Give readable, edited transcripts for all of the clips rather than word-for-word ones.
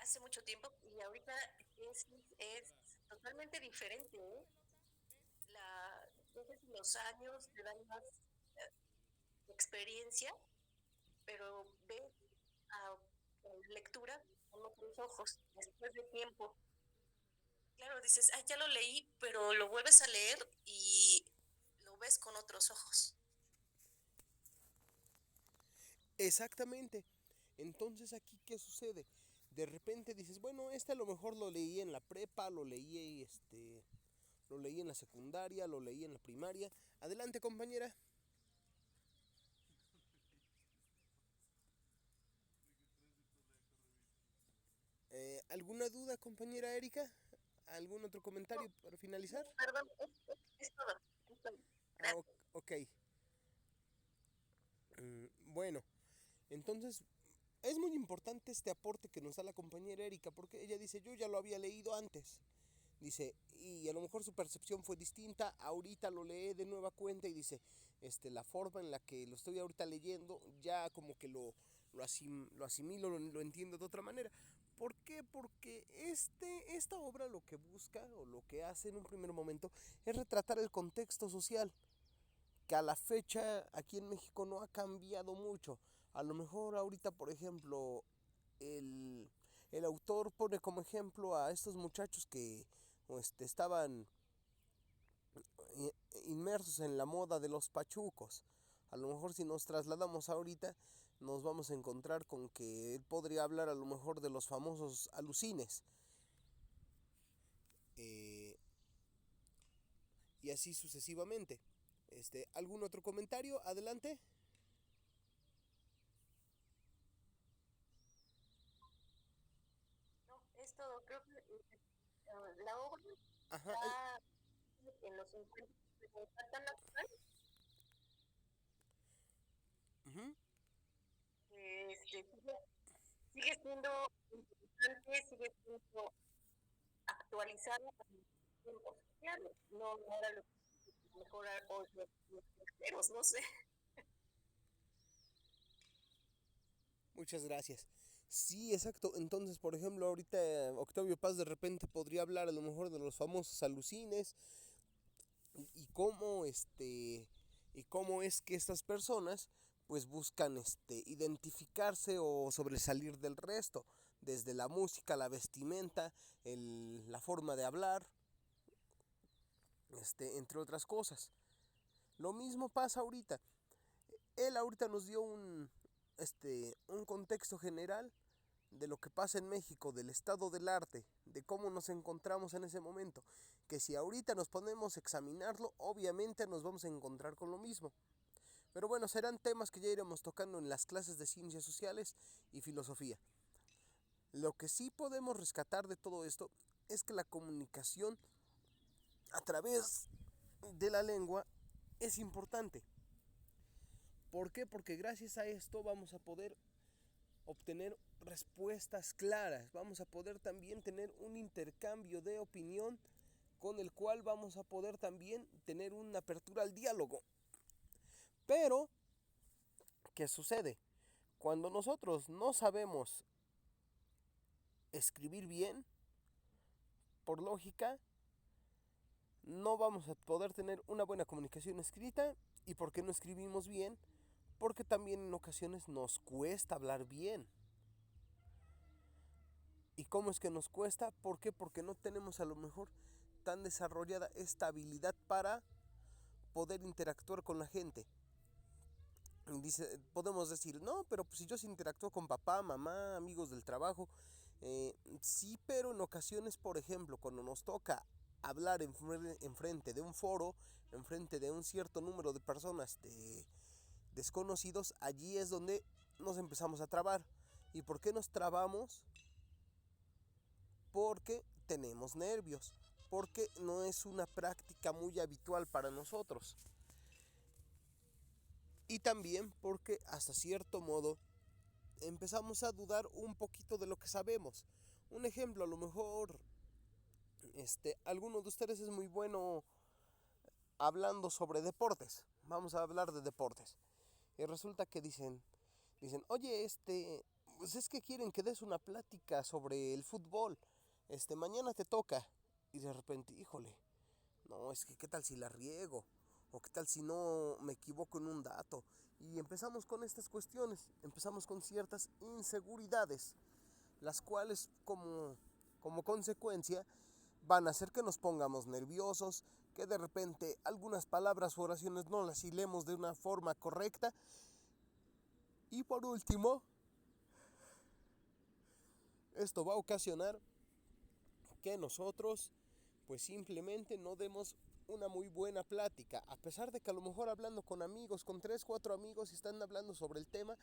hace mucho tiempo y ahorita es totalmente diferente, ¿eh? No sé si los años te dan más experiencia, pero ves a lectura con otros ojos después de tiempo. Claro, dices, ay, ya lo leí, pero lo vuelves a leer y lo ves con otros ojos. Exactamente. Entonces aquí, ¿qué sucede? De repente dices, bueno, este a lo mejor lo leí en la prepa, lo leí en la secundaria, lo leí en la primaria. Adelante, compañera. ¿Alguna duda, compañera Erika? ¿Algún otro No, comentario para no, finalizar? perdón, es todo. Es todo. Ah, Gracias. ok. Bueno, entonces es muy importante este aporte que nos da la compañera Erika, porque ella dice, yo ya lo había leído antes. Dice, y a lo mejor su percepción fue distinta, ahorita lo lee de nueva cuenta y dice, la forma en la que lo estoy ahorita leyendo, ya como que lo asimilo, lo entiendo de otra manera. ¿Por qué? Porque esta obra lo que busca o lo que hace en un primer momento es retratar el contexto social, que a la fecha aquí en México no ha cambiado mucho. A lo mejor ahorita, por ejemplo, el, el autor pone como ejemplo a estos muchachos que estaban inmersos en la moda de los pachucos. A lo mejor si nos trasladamos ahorita nos vamos a encontrar con que él podría hablar a lo mejor de los famosos alucines. Eh, y así sucesivamente. ¿Algún otro comentario? Adelante. No, es todo. Creo que la obra Ajá. está en los 50, pero está tan actual Uh-huh. que sigue siendo interesante, sigue siendo actualizada para los tiempos. Claro, no era lo que mejor o los extranjeros, no sé. Muchas gracias. Sí, exacto. Entonces, por ejemplo, ahorita Octavio Paz de repente podría hablar a lo mejor de los famosos alucines y cómo y cómo es que estas personas pues buscan identificarse o sobresalir del resto, desde la música, la vestimenta, la forma de hablar, entre otras cosas. Lo mismo pasa ahorita. Él ahorita nos dio un contexto general de lo que pasa en México, del estado del arte, de cómo nos encontramos en ese momento, que si ahorita nos ponemos a examinarlo, obviamente nos vamos a encontrar con lo mismo. Pero bueno, serán temas que ya iremos tocando en las clases de ciencias sociales y filosofía. Lo que sí podemos rescatar de todo esto es que la comunicación a través de la lengua es importante. ¿Por qué? Porque gracias a esto vamos a poder obtener respuestas claras, vamos a poder también tener un intercambio de opinión con el cual vamos a poder también tener una apertura al diálogo. Pero, ¿qué sucede? Cuando nosotros no sabemos escribir bien, por lógica, no vamos a poder tener una buena comunicación escrita. ¿Y por qué no escribimos bien? Porque también en ocasiones nos cuesta hablar bien. ¿Y cómo es que nos cuesta? ¿Por qué? Porque no tenemos a lo mejor tan desarrollada esta habilidad para poder interactuar con la gente. Dice, podemos decir, no, pero pues si yo sí interactúo con papá, mamá, amigos del trabajo, sí, pero en ocasiones, por ejemplo, cuando nos toca hablar enfrente de un foro, enfrente de un cierto número de personas desconocidos, allí es donde nos empezamos a trabar. ¿Y por qué nos trabamos? Porque tenemos nervios, porque no es una práctica muy habitual para nosotros. Y también porque hasta cierto modo empezamos a dudar un poquito de lo que sabemos. Un ejemplo, a lo mejor alguno de ustedes es muy bueno hablando sobre deportes. Vamos a hablar de deportes. Y resulta que dicen, oye, pues es que quieren que des una plática sobre el fútbol. Mañana te toca. Y de repente, híjole, no, es que qué tal si la riego. O qué tal si no me equivoco en un dato. Y empezamos con estas cuestiones. Empezamos con ciertas inseguridades. Las cuales como consecuencia van a hacer que nos pongamos nerviosos. Que de repente algunas palabras o oraciones no las hilemos de una forma correcta. Y por último, esto va a ocasionar que nosotros pues simplemente no demos una muy buena plática, a pesar de que a lo mejor hablando con amigos, con 3, 4 amigos y están hablando sobre el tema,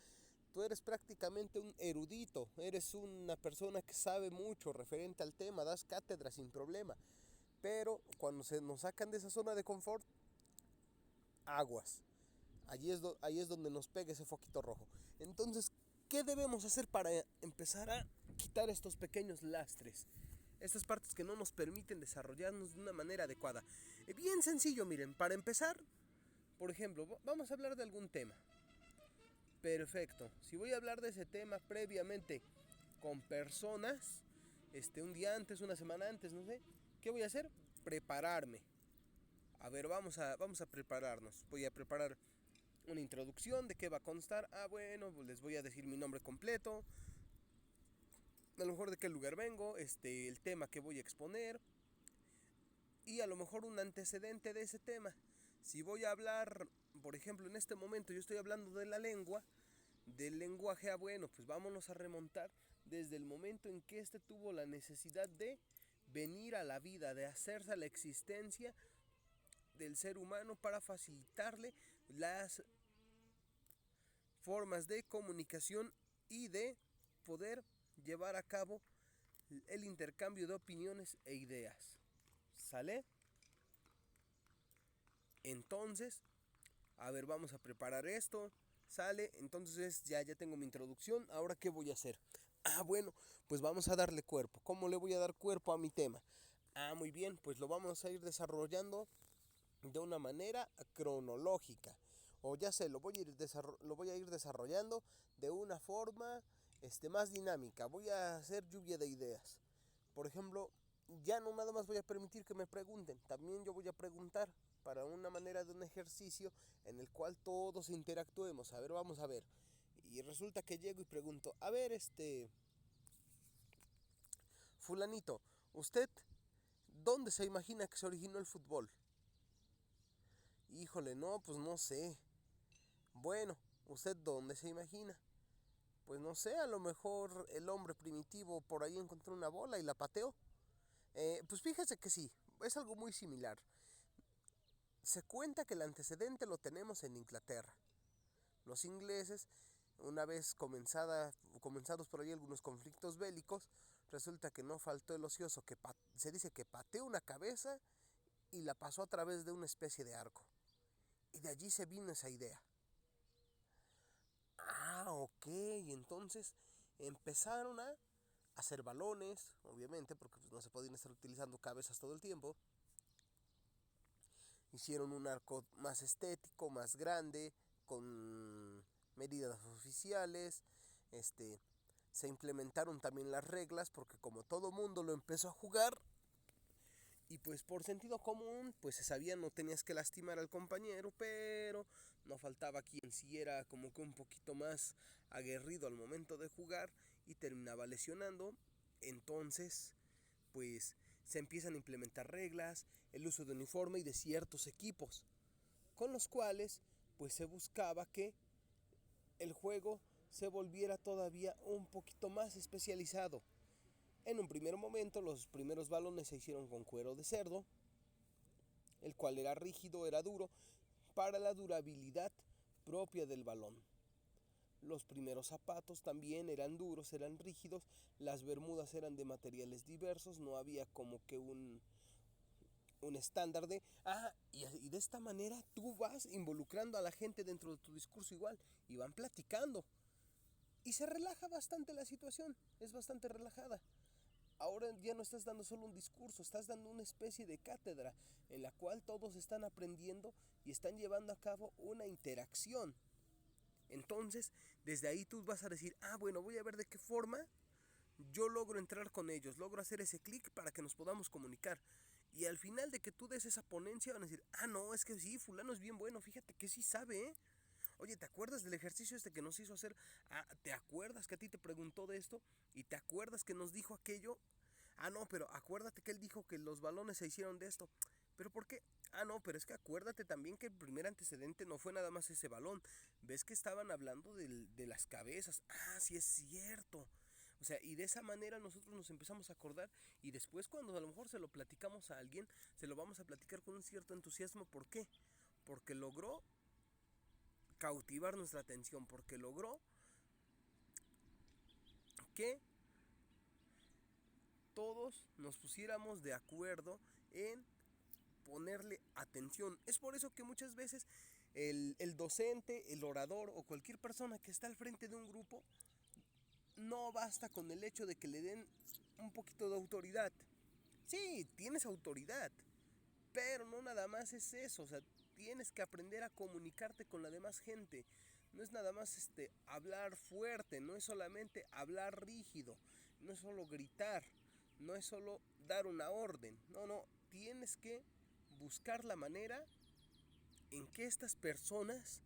tú eres prácticamente un erudito, eres una persona que sabe mucho referente al tema, das cátedra sin problema, pero cuando se nos sacan de esa zona de confort, aguas, ahí es donde nos pega ese foquito rojo. Entonces, ¿qué debemos hacer para empezar a quitar estos pequeños lastres? Estas partes que no nos permiten desarrollarnos de una manera adecuada. Bien sencillo, miren, para empezar, por ejemplo, vamos a hablar de algún tema. Perfecto, si voy a hablar de ese tema previamente con personas, un día antes, una semana antes, no sé, ¿qué voy a hacer? Prepararme. A ver, vamos a prepararnos. Voy a preparar una introducción de qué va a constar. Bueno, pues les voy a decir mi nombre completo, a lo mejor de qué lugar vengo, el tema que voy a exponer y a lo mejor un antecedente de ese tema. Si voy a hablar, por ejemplo, en este momento yo estoy hablando de la lengua, del lenguaje, bueno, pues vámonos a remontar desde el momento en que tuvo la necesidad de venir a la vida, de hacerse a la existencia del ser humano para facilitarle las formas de comunicación y de poder llevar a cabo el intercambio de opiniones e ideas. ¿Sale? Entonces, a ver, vamos a preparar esto. ¿Sale? Entonces ya tengo mi introducción. ¿Ahora qué voy a hacer? Bueno, pues vamos a darle cuerpo. ¿Cómo le voy a dar cuerpo a mi tema? Muy bien, pues lo vamos a ir desarrollando de una manera cronológica. O ya sé, lo voy a ir desarrollando de una forma más dinámica. Voy a hacer lluvia de ideas. Por ejemplo, ya no nada más voy a permitir que me pregunten, también yo voy a preguntar para una manera de un ejercicio en el cual todos interactuemos. A ver, vamos a ver. Y resulta que llego y pregunto, a ver, fulanito, ¿usted dónde se imagina que se originó el fútbol? Híjole, no, pues no sé. Bueno, ¿usted dónde se imagina? Pues no sé, a lo mejor el hombre primitivo por ahí encontró una bola y la pateó. Pues fíjese que sí, es algo muy similar. Se cuenta que el antecedente lo tenemos en Inglaterra. Los ingleses, una vez comenzados por ahí algunos conflictos bélicos, resulta que no faltó el ocioso que se dice que pateó una cabeza y la pasó a través de una especie de arco. Y de allí se vino esa idea. Ok, entonces empezaron a hacer balones, obviamente, porque pues no se podían estar utilizando cabezas todo el tiempo. Hicieron un arco más estético, más grande, con medidas oficiales. Se implementaron también las reglas, porque como todo mundo lo empezó a jugar, y pues por sentido común, pues se sabía no tenías que lastimar al compañero, pero no faltaba quien sí era como que un poquito más aguerrido al momento de jugar y terminaba lesionando. Entonces, pues se empiezan a implementar reglas, el uso de uniforme y de ciertos equipos, con los cuales pues se buscaba que el juego se volviera todavía un poquito más especializado. En un primer momento los primeros balones se hicieron con cuero de cerdo, el cual era rígido, era duro, para la durabilidad propia del balón. Los primeros zapatos también eran duros, eran rígidos, las bermudas eran de materiales diversos, no había como que un estándar de... y de esta manera tú vas involucrando a la gente dentro de tu discurso igual, y van platicando. Y se relaja bastante la situación, es bastante relajada. Ahora ya no estás dando solo un discurso, estás dando una especie de cátedra en la cual todos están aprendiendo y están llevando a cabo una interacción Entonces, desde ahí tú vas a decir, bueno, voy a ver de qué forma yo logro entrar con ellos, logro hacer ese clic para que nos podamos comunicar. Y al final de que tú des esa ponencia van a decir, no, es que sí, fulano es bien bueno, fíjate que sí sabe, ¿eh? Oye, ¿te acuerdas del ejercicio este que nos hizo hacer? ¿Te acuerdas que a ti te preguntó de esto? ¿Y te acuerdas que nos dijo aquello? No, pero acuérdate que él dijo que los balones se hicieron de esto. ¿Pero por qué? No, pero es que acuérdate también que el primer antecedente no fue nada más ese balón. ¿Ves que estaban hablando de las cabezas? Sí es cierto. O sea, y de esa manera nosotros nos empezamos a acordar y después cuando a lo mejor se lo platicamos a alguien, se lo vamos a platicar con un cierto entusiasmo. ¿Por qué? Porque logró cautivar nuestra atención, porque logró que todos nos pusiéramos de acuerdo en ponerle atención. Es por eso que muchas veces el docente, el orador o cualquier persona que está al frente de un grupo no basta con el hecho de que le den un poquito de autoridad. Sí, tienes autoridad, pero no nada más es eso. O sea, tienes que aprender a comunicarte con la demás gente. No es nada más hablar fuerte, no es solamente hablar rígido, no es solo gritar, no es solo dar una orden. No, tienes que buscar la manera en que estas personas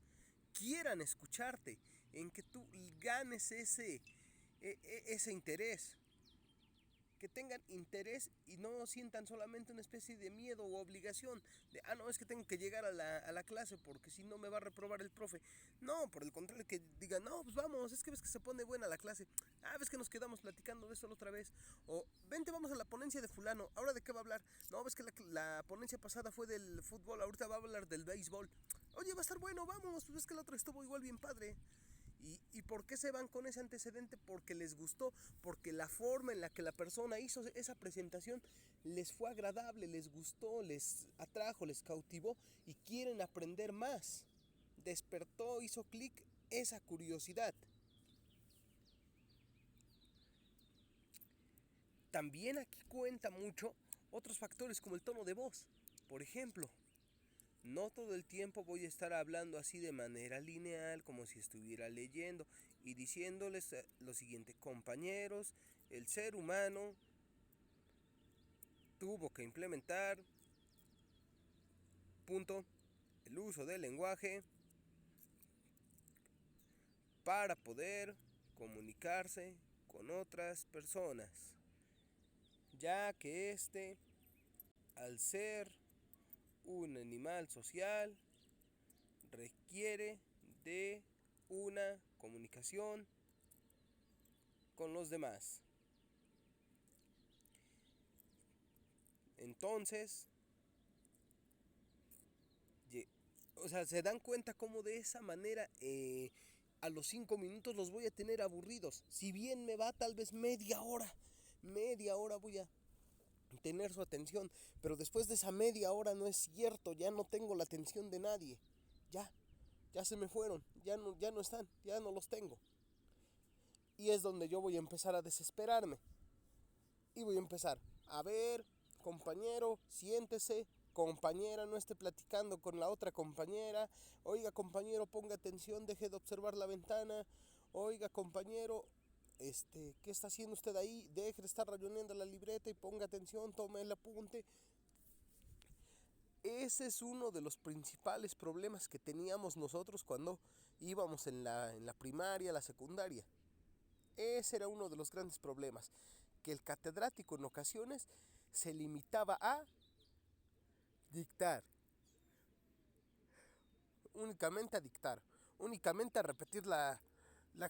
quieran escucharte, en que tú ganes ese interés, que tengan interés y no sientan solamente una especie de miedo o obligación de, no, es que tengo que llegar a la clase porque si no me va a reprobar el profe. No, por el contrario, que digan, no, pues vamos, es que ves que se pone buena la clase. Ves que nos quedamos platicando de esto la otra vez. O, vente, vamos a la ponencia de fulano, ¿ahora de qué va a hablar? No, ves que la ponencia pasada fue del fútbol, ahorita va a hablar del béisbol. Oye, va a estar bueno, vamos, pues es que la otra estuvo igual bien padre. ¿Y por qué se van con ese antecedente? Porque les gustó, porque la forma en la que la persona hizo esa presentación les fue agradable, les gustó, les atrajo, les cautivó y quieren aprender más. Despertó, hizo clic esa curiosidad. También aquí cuenta mucho otros factores como el tono de voz. Por ejemplo, no todo el tiempo voy a estar hablando así de manera lineal, como si estuviera leyendo y diciéndoles lo siguiente: compañeros, el ser humano tuvo que implementar, punto, el uso del lenguaje para poder comunicarse con otras personas, ya que al ser un animal social, requiere de una comunicación con los demás. Entonces, o sea, se dan cuenta cómo de esa manera a los 5 minutos los voy a tener aburridos. Si bien me va tal vez media hora voy a tener su atención, pero después de esa media hora no es cierto, ya no tengo la atención de nadie. Ya se me fueron, ya no están, ya no los tengo. Y es donde yo voy a empezar a desesperarme. Y voy a empezar, a ver, compañero, siéntese, compañera, no esté platicando con la otra compañera. Oiga, compañero, ponga atención, deje de observar la ventana. Oiga, compañero, ¿qué está haciendo usted ahí? Deje de estar rayoneando la libreta y ponga atención, tome el apunte. Ese es uno de los principales problemas que teníamos nosotros cuando íbamos en la primaria, la secundaria. Ese era uno de los grandes problemas, que el catedrático en ocasiones se limitaba a dictar, únicamente a dictar, únicamente a repetir la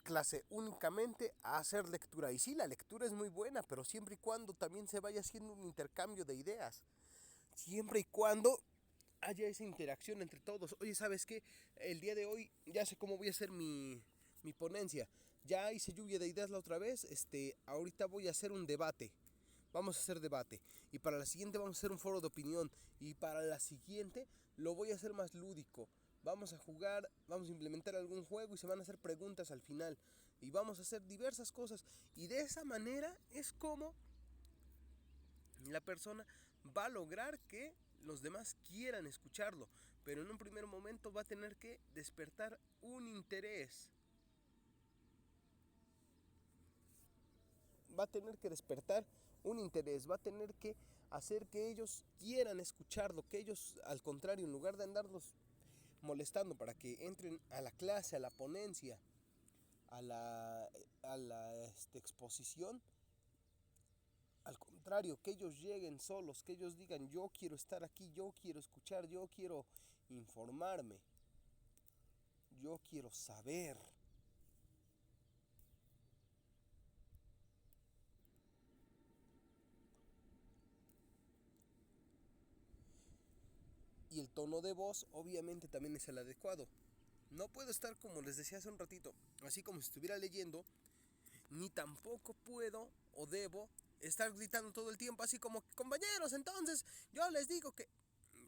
clase, únicamente a hacer lectura. Y sí, la lectura es muy buena, pero siempre y cuando también se vaya haciendo un intercambio de ideas, siempre y cuando haya esa interacción entre todos. Oye, ¿sabes qué? El día de hoy ya sé cómo voy a hacer mi ponencia. Ya hice lluvia de ideas la otra vez. Ahorita voy a hacer un debate. Vamos a hacer debate. Y para la siguiente vamos a hacer un foro de opinión. Y para la siguiente lo voy a hacer más lúdico. Vamos a jugar, vamos a implementar algún juego y se van a hacer preguntas al final. Y vamos a hacer diversas cosas. Y de esa manera es como la persona va a lograr que los demás quieran escucharlo. pero en un primer momento va a tener que despertar un interés. Va a tener que despertar un interés, va a tener que hacer que ellos quieran escucharlo, que ellos, al contrario, en lugar de andarlos molestando para que entren a la clase, a la ponencia, a la exposición, al contrario, que ellos lleguen solos, que ellos digan: yo quiero estar aquí, yo quiero escuchar, yo quiero informarme, yo quiero saber. Y el tono de voz obviamente también es el adecuado. No puedo estar, como les decía hace un ratito, así como si estuviera leyendo, ni tampoco puedo o debo estar gritando todo el tiempo así como: compañeros, entonces yo les digo que...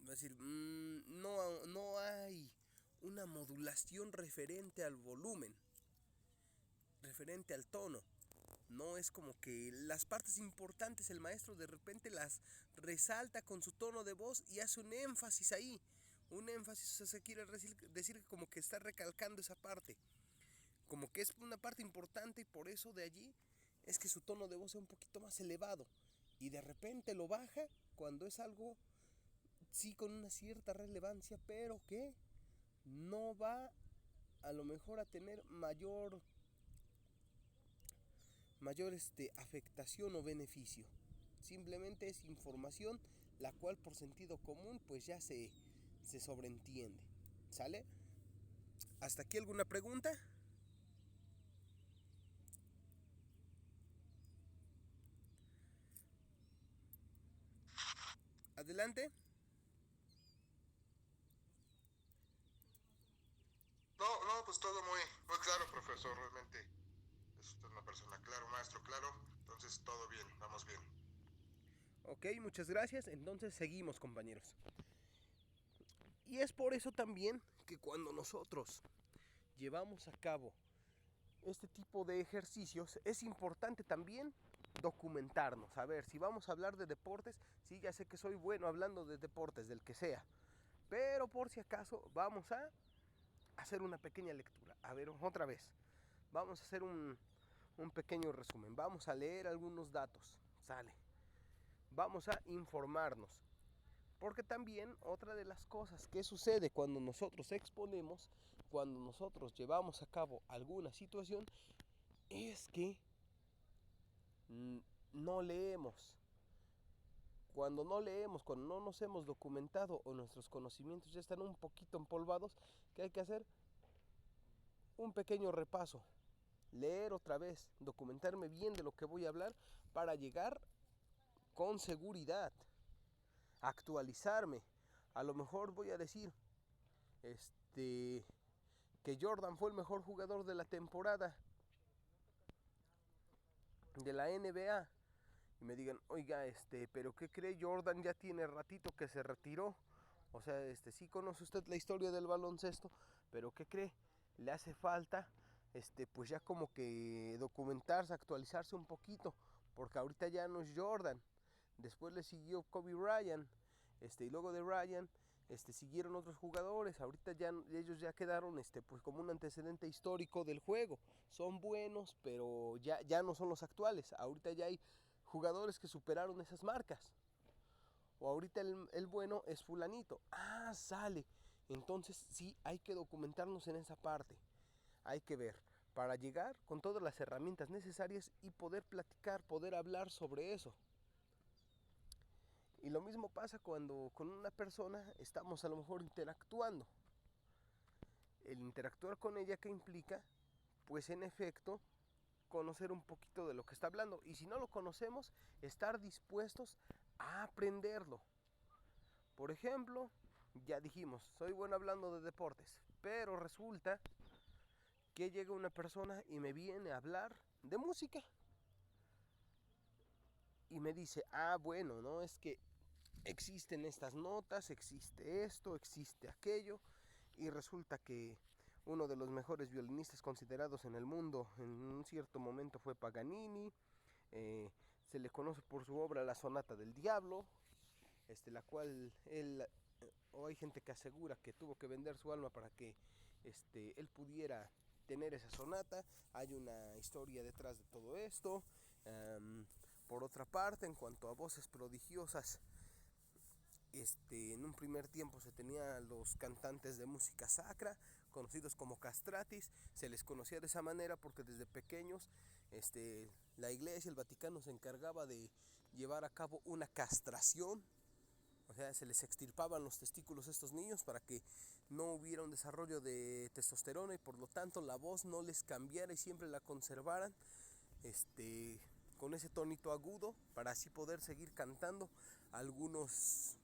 Es decir, no hay una modulación referente al volumen, referente al tono. No es como que las partes importantes el maestro de repente las resalta con su tono de voz y hace un énfasis ahí. Un énfasis, o sea, se quiere decir como que está recalcando esa parte. Como que es una parte importante, y por eso de allí es que su tono de voz es un poquito más elevado. Y de repente lo baja cuando es algo, sí, con una cierta relevancia, pero que no va a lo mejor a tener mayor afectación o beneficio. Simplemente es información la cual por sentido común pues ya se sobreentiende. ¿Sale? ¿Hasta aquí alguna pregunta? Adelante. No, pues todo muy claro, profesor. Realmente es usted una persona claro, maestro claro. Entonces todo bien, vamos bien. Ok, muchas gracias. Entonces seguimos, compañeros. Y es por eso también que cuando nosotros llevamos a cabo este tipo de ejercicios es importante también documentarnos. A ver, si vamos a hablar de deportes, sí, ya sé que soy bueno hablando de deportes, del que sea, pero por si acaso vamos a hacer una pequeña lectura. A ver, otra vez, vamos a hacer un pequeño resumen, vamos a leer algunos datos, sale, vamos a informarnos. Porque también otra de las cosas que sucede cuando nosotros exponemos, cuando nosotros llevamos a cabo alguna situación, es que no leemos. Cuando no leemos, cuando no nos hemos documentado o nuestros conocimientos ya están un poquito empolvados, ¿qué hay que hacer? Un pequeño repaso. Leer otra vez, documentarme bien de lo que voy a hablar para llegar con seguridad, actualizarme. A lo mejor voy a decir que Jordan fue el mejor jugador de la temporada de la NBA. Y me digan: oiga, pero ¿qué cree? Jordan ya tiene ratito que se retiró. O sea, sí conoce usted la historia del baloncesto, pero ¿qué cree? Le hace falta, pues ya como que documentarse, actualizarse un poquito, porque ahorita ya no es Jordan. Después le siguió Kobe Bryant, y luego de Bryant, siguieron otros jugadores. Ahorita ya ellos ya quedaron, pues como un antecedente histórico del juego. Son buenos, pero ya no son los actuales. Ahorita ya hay jugadores que superaron esas marcas. O ahorita el bueno es fulanito. Ah, sale. Entonces sí, hay que documentarnos en esa parte. Hay que ver para llegar con todas las herramientas necesarias y poder platicar, poder hablar sobre eso. Y lo mismo pasa cuando con una persona estamos a lo mejor interactuando. El interactuar con ella, ¿qué implica? Pues en efecto, conocer un poquito de lo que está hablando. Y si no lo conocemos, estar dispuestos a aprenderlo. Por ejemplo, ya dijimos, soy bueno hablando de deportes, pero resulta que llega una persona y me viene a hablar de música. Y me dice: ah, bueno, no, es que existen estas notas, existe esto, existe aquello. Y resulta que uno de los mejores violinistas considerados en el mundo en un cierto momento fue Paganini. Se le conoce por su obra La Sonata del Diablo, la cual él o hay gente que asegura que tuvo que vender su alma para que él pudiera tener esa sonata. Hay una historia detrás de todo esto. Por otra parte, en cuanto a voces prodigiosas, en un primer tiempo se tenía a los cantantes de música sacra, conocidos como castratis. Se les conocía de esa manera porque desde pequeños la iglesia, el Vaticano, se encargaba de llevar a cabo una castración. O sea, se les extirpaban los testículos a estos niños para que no hubiera un desarrollo de testosterona y por lo tanto la voz no les cambiara y siempre la conservaran con ese tonito agudo, para así poder seguir cantando algunos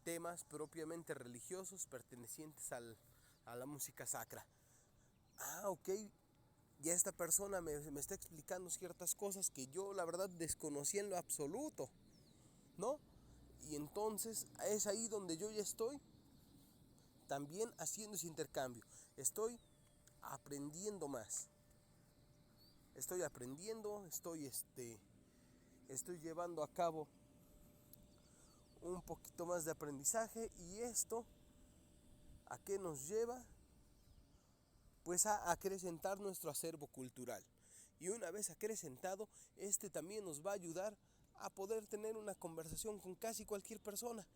temas propiamente religiosos pertenecientes a la música sacra. Ok, ya esta persona me está explicando ciertas cosas que yo la verdad desconocía en lo absoluto, ¿no? Y entonces es ahí donde yo ya estoy también haciendo ese intercambio. Estoy aprendiendo más. Estoy aprendiendo, estoy llevando a cabo un poquito más de aprendizaje. ¿Y esto a qué nos lleva? Pues a acrecentar nuestro acervo cultural. Y una vez acrecentado, también nos va a ayudar a poder tener una conversación con casi cualquier persona.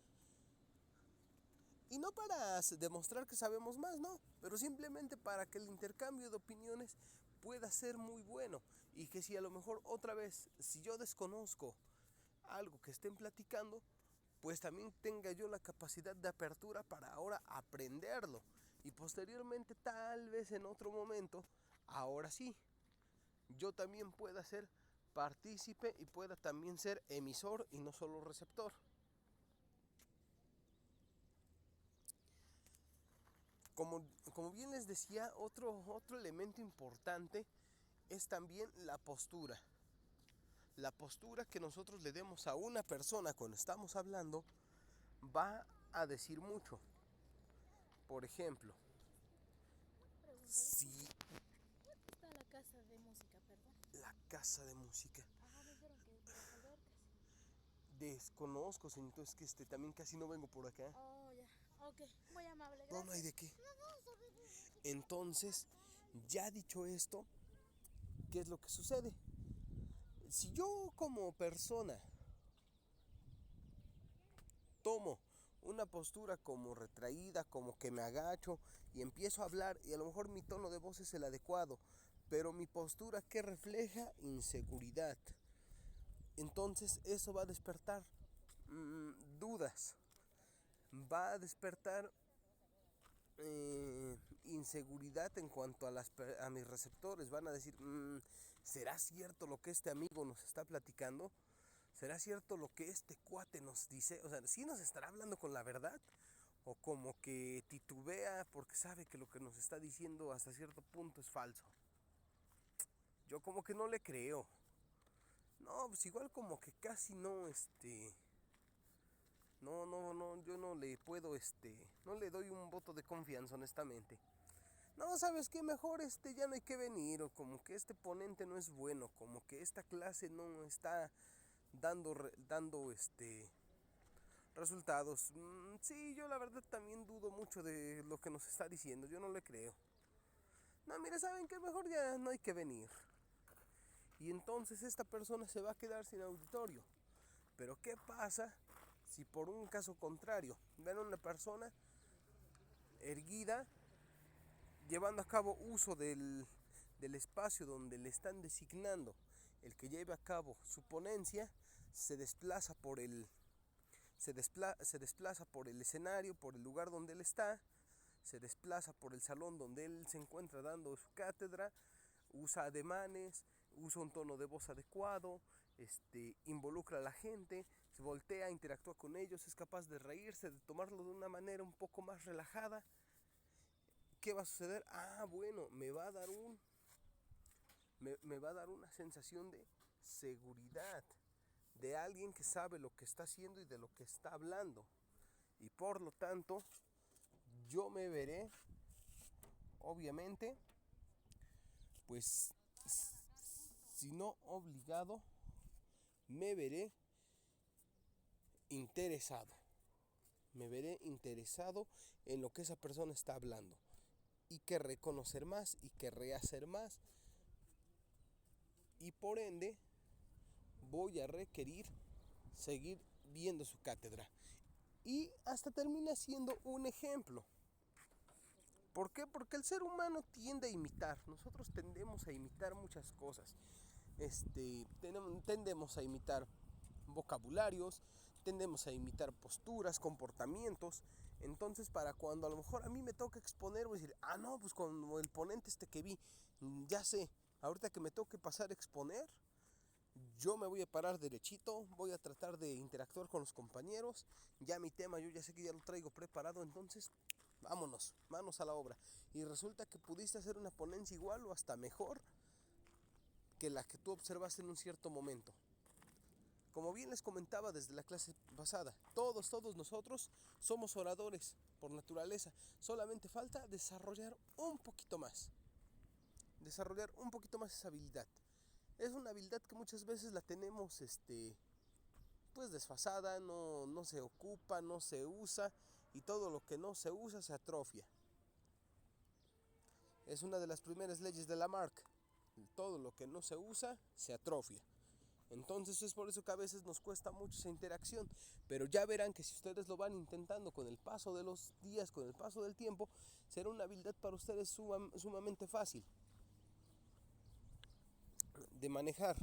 Y no para demostrar que sabemos más, no, pero simplemente para que el intercambio de opiniones pueda ser muy bueno. Y que si a lo mejor otra vez, si yo desconozco algo que estén platicando, pues también tenga yo la capacidad de apertura para ahora aprenderlo. Y posteriormente, tal vez en otro momento, ahora sí, yo también pueda ser partícipe y pueda también ser emisor y no solo receptor. Como bien les decía, otro elemento importante es también la postura. La postura que nosotros le demos a una persona cuando estamos hablando va a decir mucho. Por ejemplo, si ¿Dónde está la casa de música, perdón? la casa de música. Ajá, me dijeron que de las albercas. Desconozco, señorito, es que también casi no vengo por acá. Oh, ya. Ok, muy amable, gracias. No, no hay de qué. Entonces, ya dicho esto, ¿qué es lo que sucede? Si yo como persona tomo una postura como retraída, como que me agacho y empiezo a hablar y a lo mejor mi tono de voz es el adecuado, pero mi postura que refleja inseguridad, entonces eso va a despertar dudas, va a despertar inseguridad en cuanto a mis receptores. Van a decir, ¿será cierto lo que este amigo nos está platicando? ¿Será cierto lo que este cuate nos dice? O sea, ¿sí nos estará hablando con la verdad? ¿O como que titubea porque sabe que lo que nos está diciendo hasta cierto punto es falso? Yo como que no le creo. No, pues igual como que casi no, no, yo no le puedo, no le doy un voto de confianza, honestamente. No, ¿sabes qué? Mejor ya no hay que venir, o como que este ponente no es bueno, como que esta clase no está dando resultados. Sí, yo la verdad también dudo mucho de lo que nos está diciendo, yo no le creo. No, mira, ¿saben qué? Mejor ya no hay que venir. Y entonces esta persona se va a quedar sin auditorio. Pero ¿qué pasa si por un caso contrario ven a una persona erguida llevando a cabo uso del espacio donde le están designando el que lleve a cabo su ponencia, se desplaza por el escenario, por el lugar donde él está, se desplaza por el salón donde él se encuentra dando su cátedra, usa ademanes, usa un tono de voz adecuado, involucra a la gente, se voltea, interactúa con ellos, es capaz de reírse, de tomarlo de una manera un poco más relajada. ¿Qué va a suceder? Bueno, me va a dar una sensación de seguridad, de alguien que sabe lo que está haciendo y de lo que está hablando. Y por lo tanto, yo me veré, obviamente, pues, si no obligado, me veré interesado. Me veré interesado en lo que esa persona está hablando. Y querré conocer más y querré hacer más. Y por ende voy a requerir seguir viendo su cátedra. Y hasta termina siendo un ejemplo. ¿Por qué? Porque el ser humano tiende a imitar. Nosotros tendemos a imitar muchas cosas. Tendemos a imitar vocabularios, tendemos a imitar posturas, comportamientos. Entonces, para cuando a lo mejor a mí me toca exponer, voy a decir, no, pues como el ponente que vi, ya sé, ahorita que me toque pasar a exponer, yo me voy a parar derechito, voy a tratar de interactuar con los compañeros, ya mi tema yo ya sé que ya lo traigo preparado, entonces vámonos, manos a la obra. Y resulta que pudiste hacer una ponencia igual o hasta mejor que la que tú observaste en un cierto momento. Como bien les comentaba desde la clase pasada, todos nosotros somos oradores por naturaleza. Solamente falta desarrollar un poquito más esa habilidad. Es una habilidad que muchas veces la tenemos pues desfasada, no se ocupa, no se usa, y todo lo que no se usa se atrofia. Es una de las primeras leyes de Lamarck. Todo lo que no se usa se atrofia. Entonces es por eso que a veces nos cuesta mucho esa interacción, pero ya verán que si ustedes lo van intentando con el paso de los días, con el paso del tiempo, será una habilidad para ustedes sumamente fácil de manejar.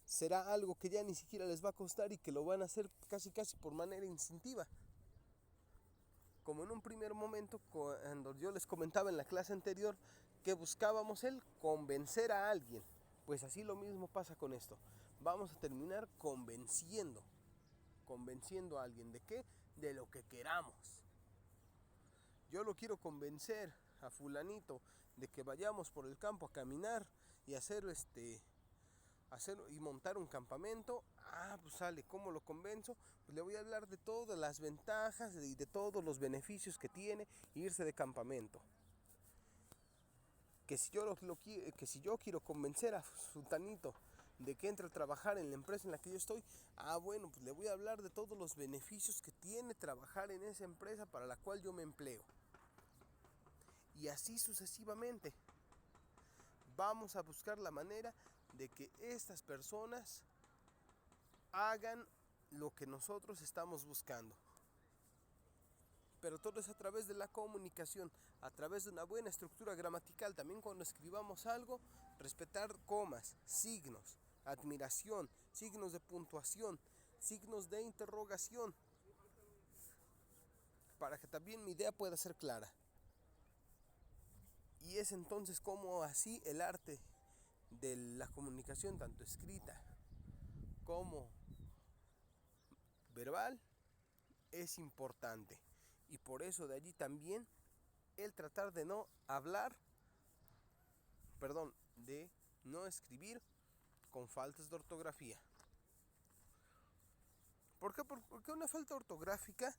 Será algo que ya ni siquiera les va a costar y que lo van a hacer casi por manera instintiva. Como en un primer momento, cuando yo les comentaba en la clase anterior que buscábamos el convencer a alguien, pues así lo mismo pasa con esto. Vamos a terminar convenciendo a alguien. ¿De qué? De lo que queramos. Yo lo quiero convencer a fulanito de que vayamos por el campo a caminar y hacer y montar un campamento. Pues sale, ¿cómo lo convenzo? Pues le voy a hablar de todas las ventajas y de todos los beneficios que tiene irse de campamento. Que si yo quiero convencer a sultanito de que entre a trabajar en la empresa en la que yo estoy, bueno, pues le voy a hablar de todos los beneficios que tiene trabajar en esa empresa para la cual yo me empleo. Y así sucesivamente. Vamos a buscar la manera de que estas personas hagan lo que nosotros estamos buscando. Pero todo es a través de la comunicación, a través de una buena estructura gramatical. También cuando escribamos algo, respetar comas, signos, admiración, signos de puntuación, signos de interrogación, para que también mi idea pueda ser clara. Y es entonces como así el arte de la comunicación, tanto escrita como verbal, es importante. Y por eso de allí también el tratar de de no escribir con faltas de ortografía. ¿Por qué? Porque una falta ortográfica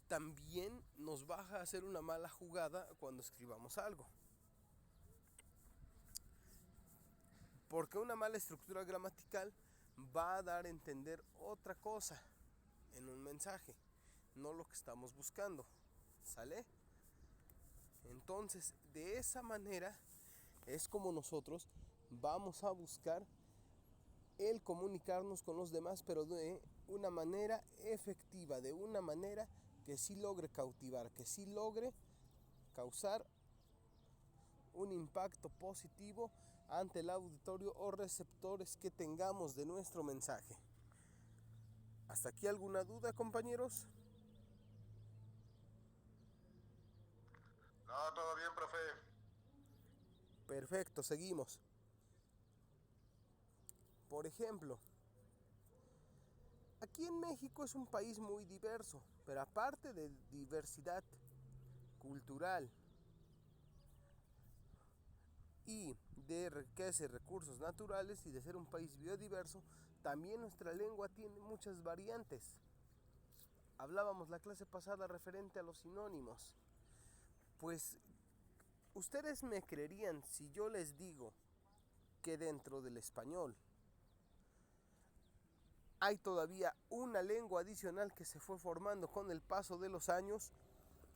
también nos va a hacer una mala jugada cuando escribamos algo. Porque una mala estructura gramatical va a dar a entender otra cosa en un mensaje, no lo que estamos buscando. ¿Sale? Entonces, de esa manera es como nosotros vamos a buscar el comunicarnos con los demás, pero de una manera efectiva, de una manera que sí logre cautivar, que sí logre causar un impacto positivo ante el auditorio o receptores que tengamos de nuestro mensaje. ¿Hasta aquí alguna duda, compañeros? No, todo bien, profe. Perfecto, seguimos. Por ejemplo, aquí en México es un país muy diverso, pero aparte de diversidad cultural y de riqueza y recursos naturales y de ser un país biodiverso, también nuestra lengua tiene muchas variantes. Hablábamos la clase pasada referente a los sinónimos. Pues ustedes me creerían si yo les digo que dentro del español hay todavía una lengua adicional que se fue formando con el paso de los años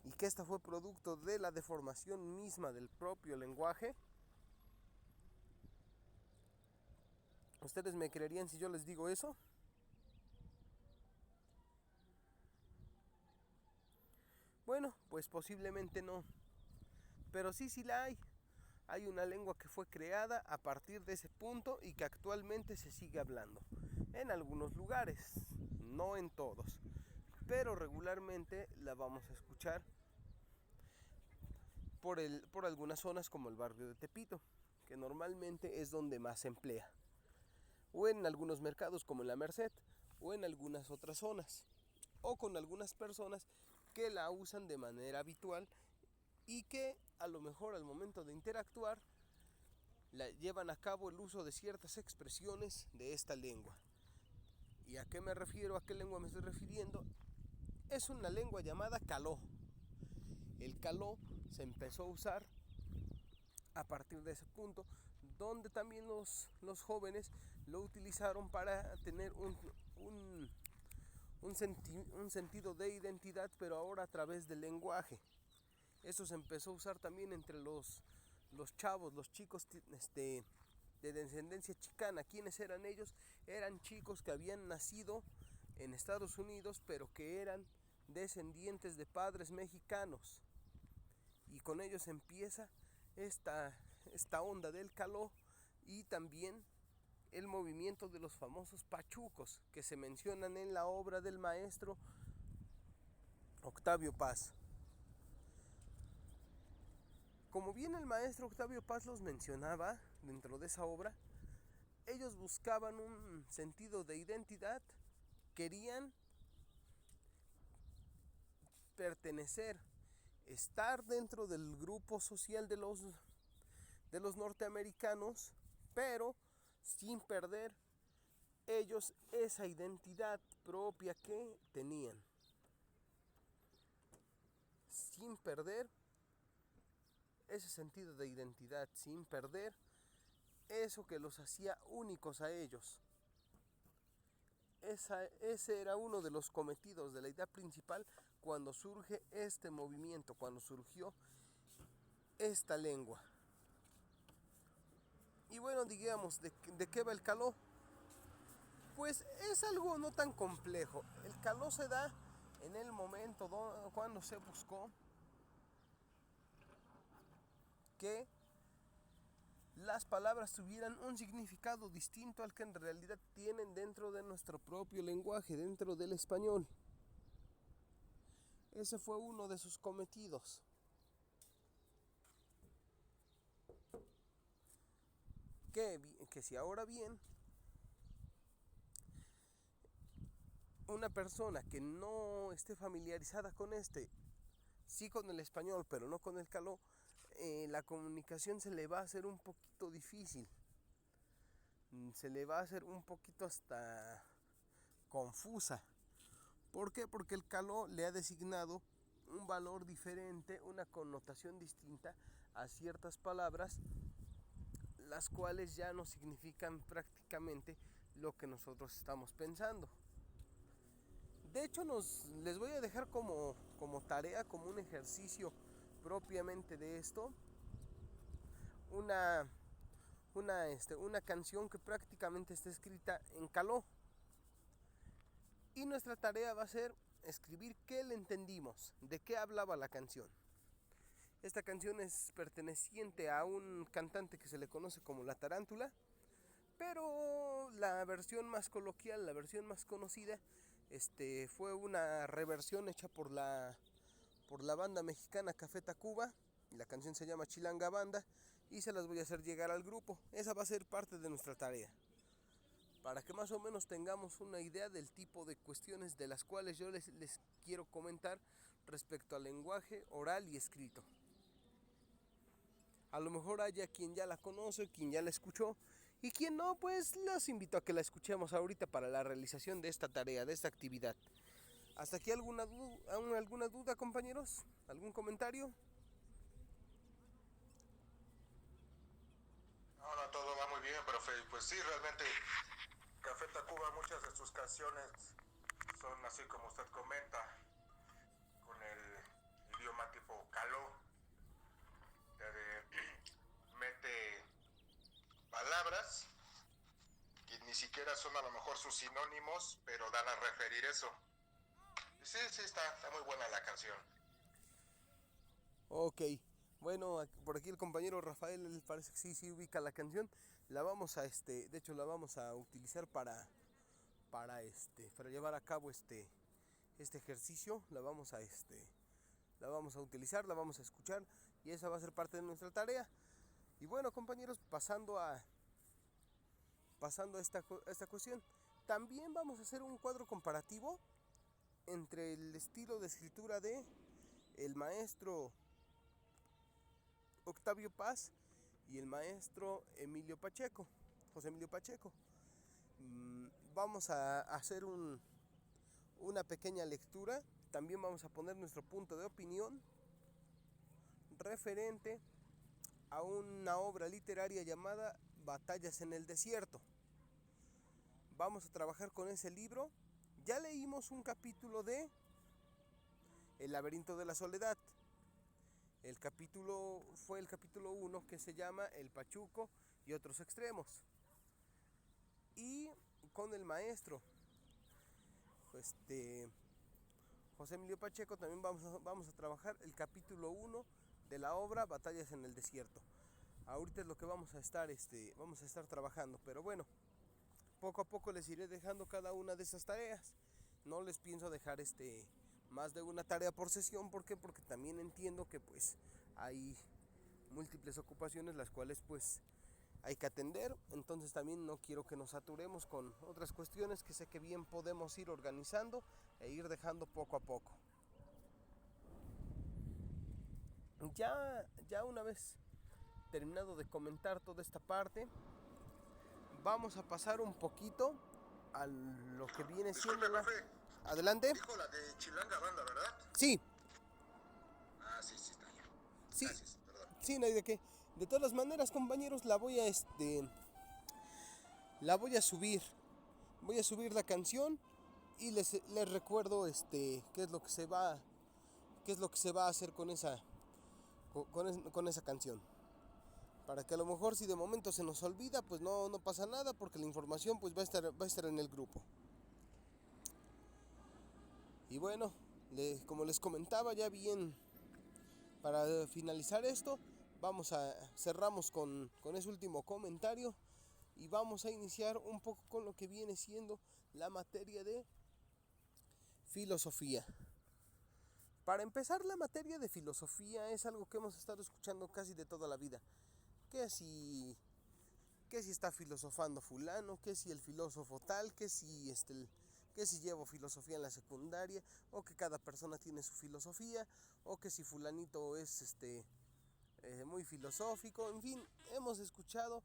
y que esta fue producto de la deformación misma del propio lenguaje. ¿Ustedes me creerían si yo les digo eso? Bueno, pues posiblemente no, pero sí la hay. Hay una lengua que fue creada a partir de ese punto y que actualmente se sigue hablando. En algunos lugares, no en todos, pero regularmente la vamos a escuchar por algunas zonas como el barrio de Tepito, que normalmente es donde más se emplea. O en algunos mercados como en la Merced, o en algunas otras zonas, o con algunas personas que la usan de manera habitual y que a lo mejor al momento de interactuar llevan a cabo el uso de ciertas expresiones de esta lengua. ¿Y a qué me refiero? ¿A qué lengua me estoy refiriendo? Es una lengua llamada caló. El caló se empezó a usar a partir de ese punto, donde también los jóvenes lo utilizaron para tener un sentido de identidad, pero ahora a través del lenguaje. Eso se empezó a usar también entre los chavos, los chicos de descendencia chicana. ¿Quiénes eran ellos? Eran chicos que habían nacido en Estados Unidos, pero que eran descendientes de padres mexicanos. Y con ellos empieza esta onda del caló y también el movimiento de los famosos pachucos que se mencionan en la obra del maestro Octavio Paz. Como bien el maestro Octavio Paz los mencionaba dentro de esa obra, ellos buscaban un sentido de identidad, querían pertenecer, estar dentro del grupo social de los norteamericanos, pero sin perder ellos esa identidad propia que tenían, sin perder ese sentido de identidad, sin perder eso que los hacía únicos a ellos. Ese era uno de los cometidos de la idea principal cuando surge este movimiento, cuando surgió esta lengua. Y bueno, digamos, ¿de qué va el caló? Pues es algo no tan complejo. El caló se da en el momento cuando se buscó que las palabras tuvieran un significado distinto al que en realidad tienen dentro de nuestro propio lenguaje, dentro del español. Ese fue uno de sus cometidos. Que si ahora bien una persona que no esté familiarizada con sí con el español, pero no con el caló, la comunicación se le va a hacer un poquito difícil. Se le va a hacer un poquito hasta confusa. ¿Por qué? Porque el caló le ha designado un valor diferente, una connotación distinta a ciertas palabras, las cuales ya no significan prácticamente lo que nosotros estamos pensando. De hecho, les voy a dejar como tarea, como un ejercicio propiamente de esto, una canción que prácticamente está escrita en caló. Y nuestra tarea va a ser escribir qué le entendimos, de qué hablaba la canción. Esta canción es perteneciente a un cantante que se le conoce como La Tarántula, pero la versión más coloquial, la versión más conocida, fue una reversión hecha por la banda mexicana Café Tacuba. La canción se llama Chilanga Banda y se las voy a hacer llegar al grupo. Esa va a ser parte de nuestra tarea, para que más o menos tengamos una idea del tipo de cuestiones de las cuales yo les quiero comentar respecto al lenguaje oral y escrito. A lo mejor haya quien ya la conoce, quien ya la escuchó, y quien no, pues los invito a que la escuchemos ahorita para la realización de esta tarea, de esta actividad. ¿Hasta aquí alguna duda, compañeros? ¿Algún comentario? No, todo va muy bien, profe. Pues sí, realmente Café Tacuba, muchas de sus canciones son así como usted comenta, con el idioma tipo caló, mete palabras que ni siquiera son a lo mejor sus sinónimos, pero dan a referir eso. Sí, está muy buena la canción. Ok, bueno, por aquí el compañero Rafael parece que sí ubica la canción. La vamos a de hecho la vamos a utilizar para llevar a cabo este ejercicio. La vamos a utilizar, la vamos a escuchar y esa va a ser parte de nuestra tarea. Y bueno, compañeros, pasando a esta cuestión, también vamos a hacer un cuadro comparativo entre el estilo de escritura de el maestro Octavio Paz y el maestro José Emilio Pacheco. Vamos a hacer una pequeña lectura, también vamos a poner nuestro punto de opinión referente a una obra literaria llamada Batallas en el Desierto. Vamos a trabajar con ese libro. Ya leímos un capítulo de El laberinto de la soledad. Fue el capítulo 1, que se llama El Pachuco y otros extremos. Y con el maestro José Emilio Pacheco también vamos a trabajar el capítulo 1 de la obra Batallas en el Desierto. Ahorita es lo que vamos a estar trabajando, pero bueno, poco a poco les iré dejando cada una de esas tareas. No les pienso dejar más de una tarea por sesión. ¿Por qué? Porque también entiendo que pues hay múltiples ocupaciones las cuales pues hay que atender. Entonces también no quiero que nos saturemos con otras cuestiones que sé que bien podemos ir organizando e ir dejando poco a poco. Ya una vez terminado de comentar toda esta parte, vamos a pasar un poquito a lo que viene siendo la... Adelante. Dijo la de Chilanga Banda, ¿verdad? Sí. Ah, sí, está bien. Sí. Gracias, perdón. Sí, no hay de qué. De todas maneras, compañeros, la voy a subir. Voy a subir la canción y les recuerdo qué es lo que se va a hacer con esa canción. Para que a lo mejor si de momento se nos olvida, pues no pasa nada, porque la información pues va a estar en el grupo. Y bueno, como les comentaba ya bien, para finalizar esto, cerramos con ese último comentario y vamos a iniciar un poco con lo que viene siendo la materia de filosofía. Para empezar, la materia de filosofía es algo que hemos estado escuchando casi de toda la vida. Que si está filosofando fulano, que si el filósofo tal, que si llevo filosofía en la secundaria, o que cada persona tiene su filosofía, o que si fulanito es muy filosófico. En fin, hemos escuchado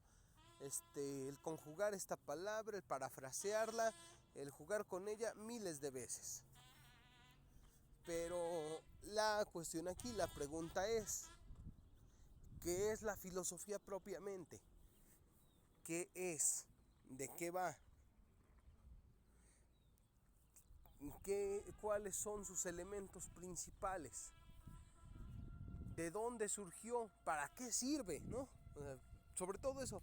el conjugar esta palabra, el parafrasearla, el jugar con ella miles de veces. Pero la cuestión aquí, la pregunta es, ¿qué es la filosofía propiamente? ¿Qué es? ¿De qué va? ¿Cuáles son sus elementos principales? ¿De dónde surgió? ¿Para qué sirve? ¿No? Sobre todo eso,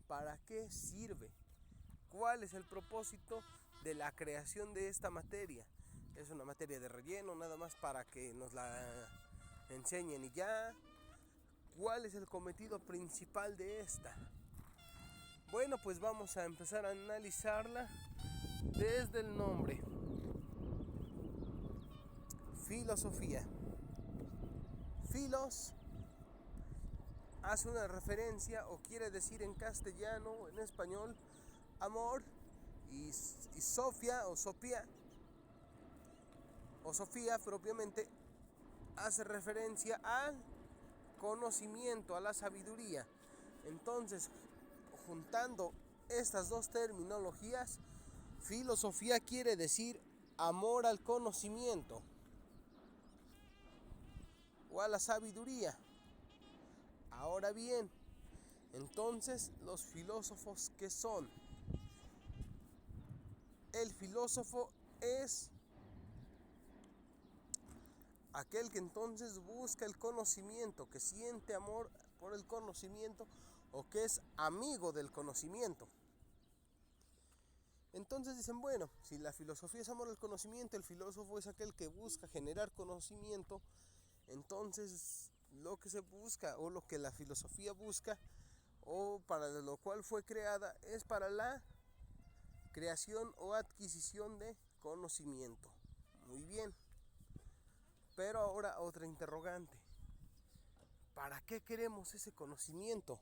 ¿para qué sirve? ¿Cuál es el propósito de la creación de esta materia? ¿Es una materia de relleno nada más para que nos la enseñen y ya? ¿Cuál es el cometido principal de esta? Bueno, pues vamos a empezar a analizarla desde el nombre. Filosofía. Filos hace una referencia o quiere decir en castellano o en español amor, y Sofía o Sofía propiamente hace referencia al conocimiento, a la sabiduría. Entonces, juntando estas dos terminologías, filosofía quiere decir amor al conocimiento o a la sabiduría. Ahora bien, entonces los filósofos, ¿qué son? el filósofo es aquel que entonces busca el conocimiento, que siente amor por el conocimiento o que es amigo del conocimiento. Entonces dicen, bueno, si la filosofía es amor al conocimiento, el filósofo es aquel que busca generar conocimiento, entonces lo que se busca o lo que la filosofía busca o para lo cual fue creada es para la creación o adquisición de conocimiento. Muy bien. Pero ahora otra interrogante. ¿Para qué queremos ese conocimiento?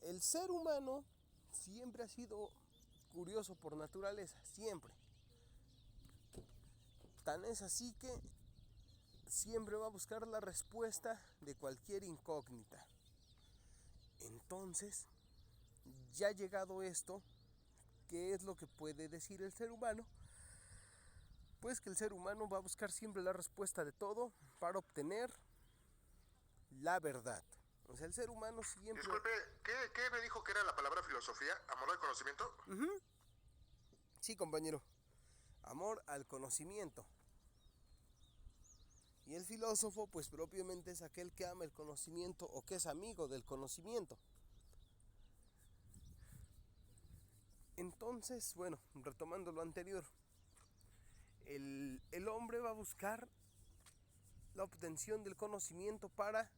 El ser humano siempre ha sido curioso por naturaleza, siempre. Tan es así que siempre va a buscar la respuesta de cualquier incógnita. Entonces, ya llegado esto, ¿qué es lo que puede decir el ser humano? Pues que el ser humano va a buscar siempre la respuesta de todo para obtener la verdad. O sea, el ser humano siempre... Disculpe, ¿qué me dijo que era la palabra filosofía? ¿Amor al conocimiento? Sí, compañero. Amor al conocimiento. Y el filósofo, pues propiamente es aquel que ama el conocimiento o que es amigo del conocimiento. Entonces, bueno, retomando lo anterior, el hombre va a buscar la obtención del conocimiento para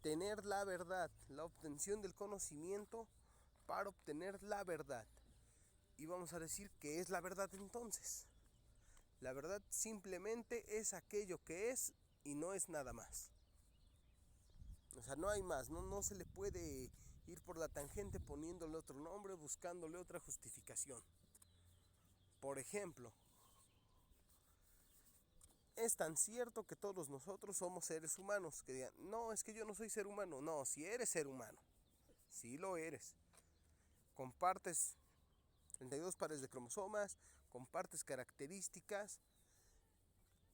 tener la verdad, la obtención del conocimiento para obtener la verdad. Y vamos a decir que es la verdad entonces. La verdad simplemente es aquello que es y no es nada más. O sea, no hay más, no se le puede ir por la tangente poniéndole otro nombre, buscándole otra justificación. Por ejemplo, es tan cierto que todos nosotros somos seres humanos, que digan, no, es que yo no soy ser humano. No, si eres ser humano, sí lo eres. Compartes 32 pares de cromosomas, compartes características.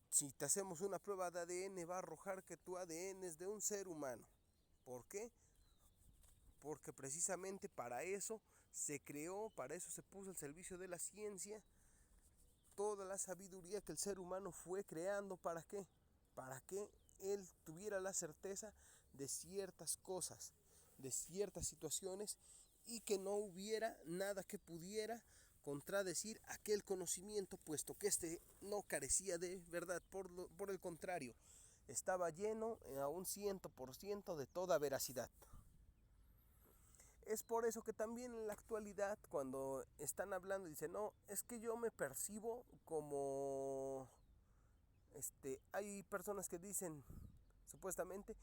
Si te hacemos una prueba de ADN, va a arrojar que tu ADN es de un ser humano. ¿Por qué? Porque precisamente para eso se creó, para eso se puso al servicio de la ciencia toda la sabiduría que el ser humano fue creando. ¿Para qué? Para que él tuviera la certeza de ciertas cosas, de ciertas situaciones, y que no hubiera nada que pudiera contradecir aquel conocimiento, puesto que este no carecía de verdad, por el contrario, estaba lleno a un 100% de toda veracidad. Es por eso que también en la actualidad, cuando están hablando, dicen, no, es que yo me percibo como... hay personas que dicen, supuestamente,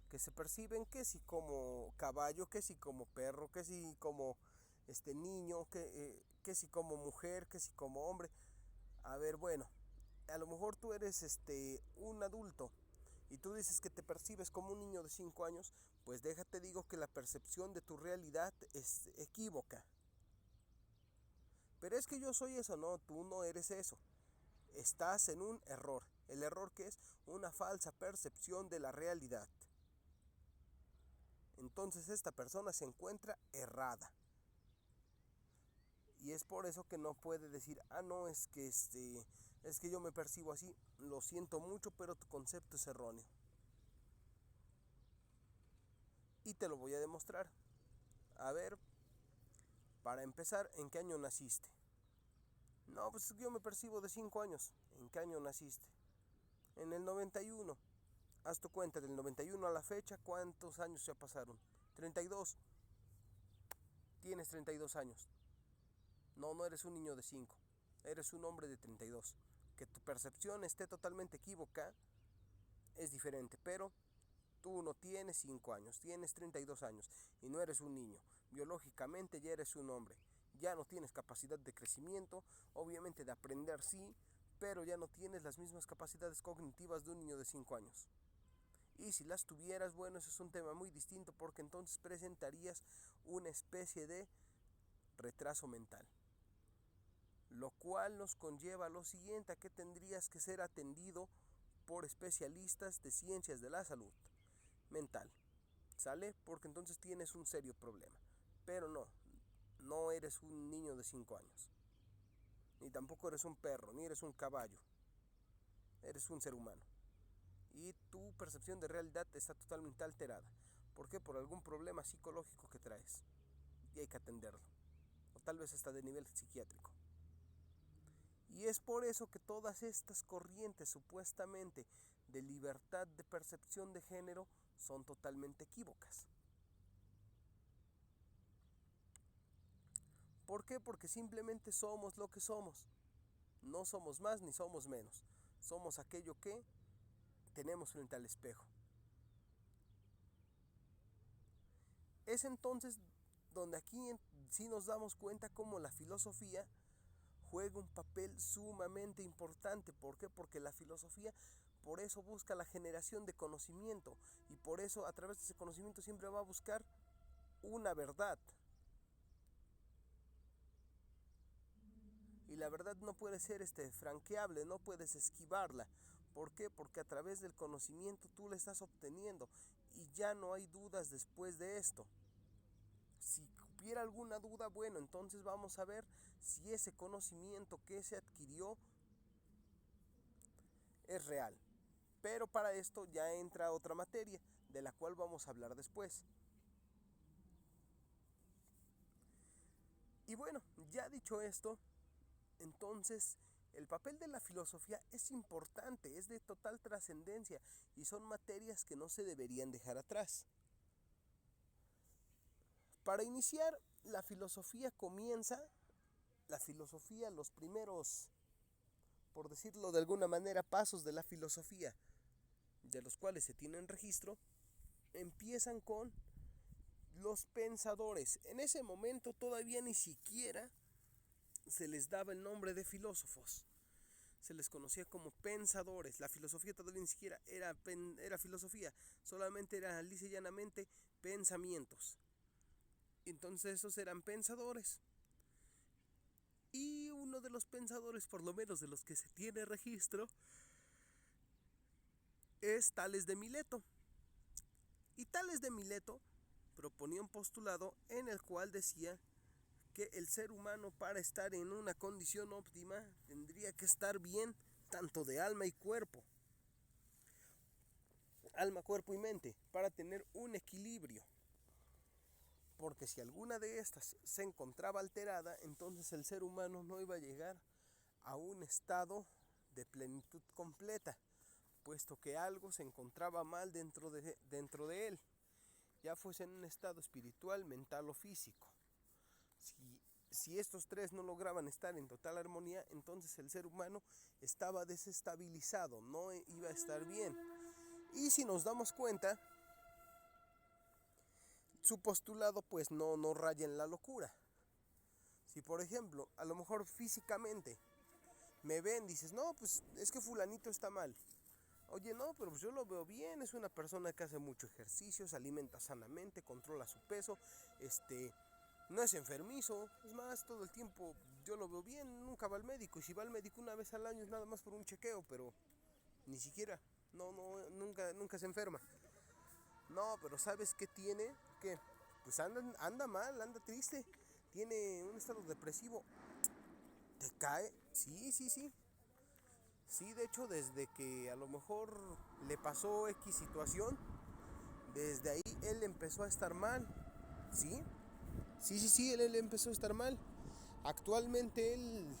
que se perciben que si como caballo, que si como perro, que si como niño, que si como mujer, que si como hombre. A ver, bueno, a lo mejor tú eres un adulto y tú dices que te percibes como un niño de 5 años, pues déjate digo que la percepción de tu realidad es equívoca. Pero es que yo soy eso, no, tú no eres eso. Estás en un error. El error que es una falsa percepción de la realidad. Entonces esta persona se encuentra errada. Y es por eso que no puede decir, no, es que yo me percibo así. Lo siento mucho, pero tu concepto es erróneo. Y te lo voy a demostrar. A ver, para empezar, ¿en qué año naciste? No, pues yo me percibo de 5 años. ¿En qué año naciste? En el 91. Haz tu cuenta, del 91 a la fecha, ¿cuántos años ya pasaron? 32. Tienes 32 años. No eres un niño de 5. Eres un hombre de 32. Que tu percepción esté totalmente equívoca es diferente, pero tú no tienes 5 años, tienes 32 años y no eres un niño. Biológicamente ya eres un hombre. Ya no tienes capacidad de crecimiento, obviamente de aprender sí, pero ya no tienes las mismas capacidades cognitivas de un niño de 5 años. Y si las tuvieras, bueno, eso es un tema muy distinto, porque entonces presentarías una especie de retraso mental. Lo cual nos conlleva a lo siguiente, a que tendrías que ser atendido por especialistas de ciencias de la salud mental. ¿Sale? Porque entonces tienes un serio problema. Pero no eres un niño de 5 años. Ni tampoco eres un perro, ni eres un caballo. Eres un ser humano. Y tu percepción de realidad está totalmente alterada. ¿Por qué? Por algún problema psicológico que traes. Y hay que atenderlo. O tal vez hasta de nivel psiquiátrico. Y es por eso que todas estas corrientes supuestamente de libertad de percepción de género son totalmente equívocas. ¿Por qué? Porque simplemente somos lo que somos. No somos más ni somos menos. Somos aquello que tenemos frente al espejo. Es entonces donde aquí sí nos damos cuenta cómo la filosofía juega un papel sumamente importante. ¿Por qué? Porque la filosofía por eso busca la generación de conocimiento y por eso a través de ese conocimiento siempre va a buscar una verdad. Y la verdad no puede ser franqueable, no puedes esquivarla. ¿Por qué? Porque a través del conocimiento tú la estás obteniendo y ya no hay dudas después de esto. Si hubiera alguna duda, bueno, entonces vamos a ver si ese conocimiento que se adquirió es real. Pero para esto ya entra otra materia, de la cual vamos a hablar después. Y bueno, ya dicho esto, entonces el papel de la filosofía es importante, es de total trascendencia y son materias que no se deberían dejar atrás. Para iniciar, la filosofía comienza, los primeros, por decirlo de alguna manera, pasos de la filosofía, de los cuales se tienen registro, empiezan con los pensadores. En ese momento todavía ni siquiera se les daba el nombre de filósofos. Se les conocía como pensadores. La filosofía todavía ni siquiera era filosofía, solamente era lisa y llanamente pensamientos. Entonces esos eran pensadores. Y uno de los pensadores, por lo menos de los que se tiene registro, es Tales de Mileto. Y Tales de Mileto proponía un postulado en el cual decía que el ser humano, para estar en una condición óptima, tendría que estar bien tanto de alma y cuerpo. Alma, cuerpo y mente, para tener un equilibrio. Porque si alguna de estas se encontraba alterada, entonces el ser humano no iba a llegar a un estado de plenitud completa, puesto que algo se encontraba mal dentro de él, ya fuese en un estado espiritual, mental o físico. Si estos tres no lograban estar en total armonía, entonces el ser humano estaba desestabilizado, no iba a estar bien. Y si nos damos cuenta, su postulado pues no raya en la locura. Si por ejemplo, a lo mejor físicamente me ven, dices, no, pues es que fulanito está mal. Oye, no, pero pues yo lo veo bien, es una persona que hace mucho ejercicio, se alimenta sanamente, controla su peso, no es enfermizo, es más, todo el tiempo yo lo veo bien, nunca va al médico, y si va al médico una vez al año es nada más por un chequeo, pero ni siquiera, nunca se enferma. No, pero ¿sabes qué tiene? Que pues anda mal, anda triste, tiene un estado depresivo. ¿Te cae? Sí. Sí, de hecho, desde que a lo mejor le pasó X situación, desde ahí él empezó a estar mal. ¿Sí? Sí, él empezó a estar mal. Actualmente él,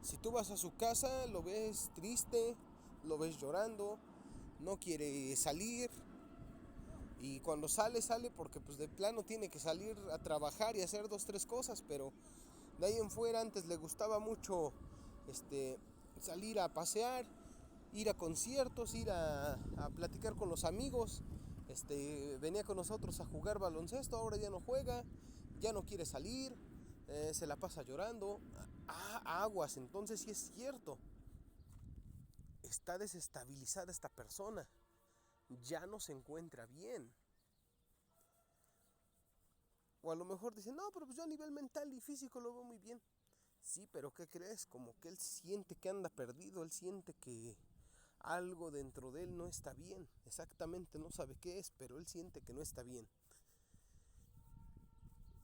si tú vas a su casa, lo ves triste, lo ves llorando, no quiere salir. Y cuando sale porque pues de plano tiene que salir a trabajar y hacer 2-3 cosas, pero de ahí en fuera antes le gustaba mucho salir a pasear, ir a conciertos, ir a platicar con los amigos. Venía con nosotros a jugar baloncesto, ahora ya no juega, ya no quiere salir, se la pasa llorando. Aguas, entonces sí es cierto, está desestabilizada esta persona, ya no se encuentra bien. O a lo mejor dicen, no, pero pues yo a nivel mental y físico lo veo muy bien. Sí, pero ¿qué crees? Como que él siente que anda perdido, él siente que algo dentro de él no está bien. Exactamente no sabe qué es, pero él siente que no está bien.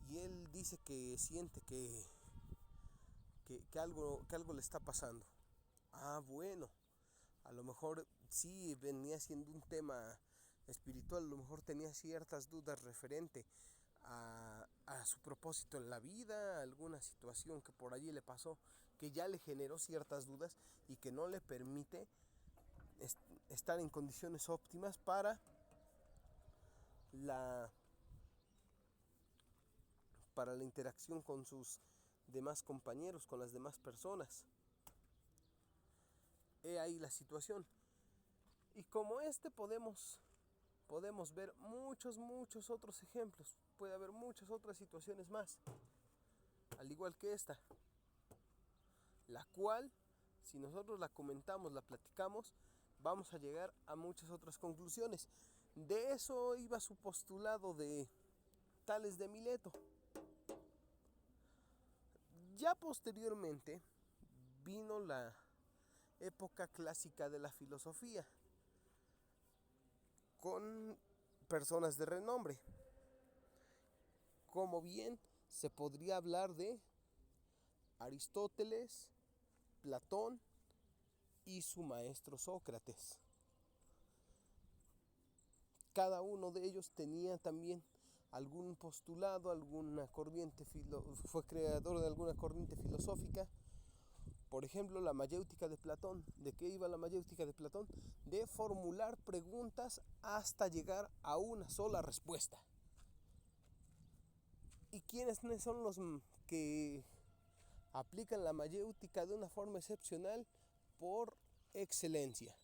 Y él dice que siente que que algo le está pasando. Ah, bueno, a lo mejor sí venía siendo un tema espiritual, a lo mejor tenía ciertas dudas referente a su propósito en la vida, alguna situación que por allí le pasó, que ya le generó ciertas dudas y que no le permite estar en condiciones óptimas la para la interacción con sus demás compañeros, con las demás personas. He ahí la situación. Y como podemos ver muchos otros ejemplos. Puede haber muchas otras situaciones más, al igual que esta, la cual, si nosotros la comentamos, la platicamos, vamos a llegar a muchas otras conclusiones. De eso iba su postulado de Tales de Mileto. Ya posteriormente vino la época clásica de la filosofía, con personas de renombre, como bien se podría hablar de Aristóteles, Platón y su maestro Sócrates. Cada uno de ellos tenía también algún postulado, alguna corriente fue creador de alguna corriente filosófica. Por ejemplo, la mayéutica de Platón. ¿De qué iba la mayéutica de Platón? De formular preguntas hasta llegar a una sola respuesta. ¿Y quiénes son los que aplican la mayéutica de una forma excepcional? Por excelencia,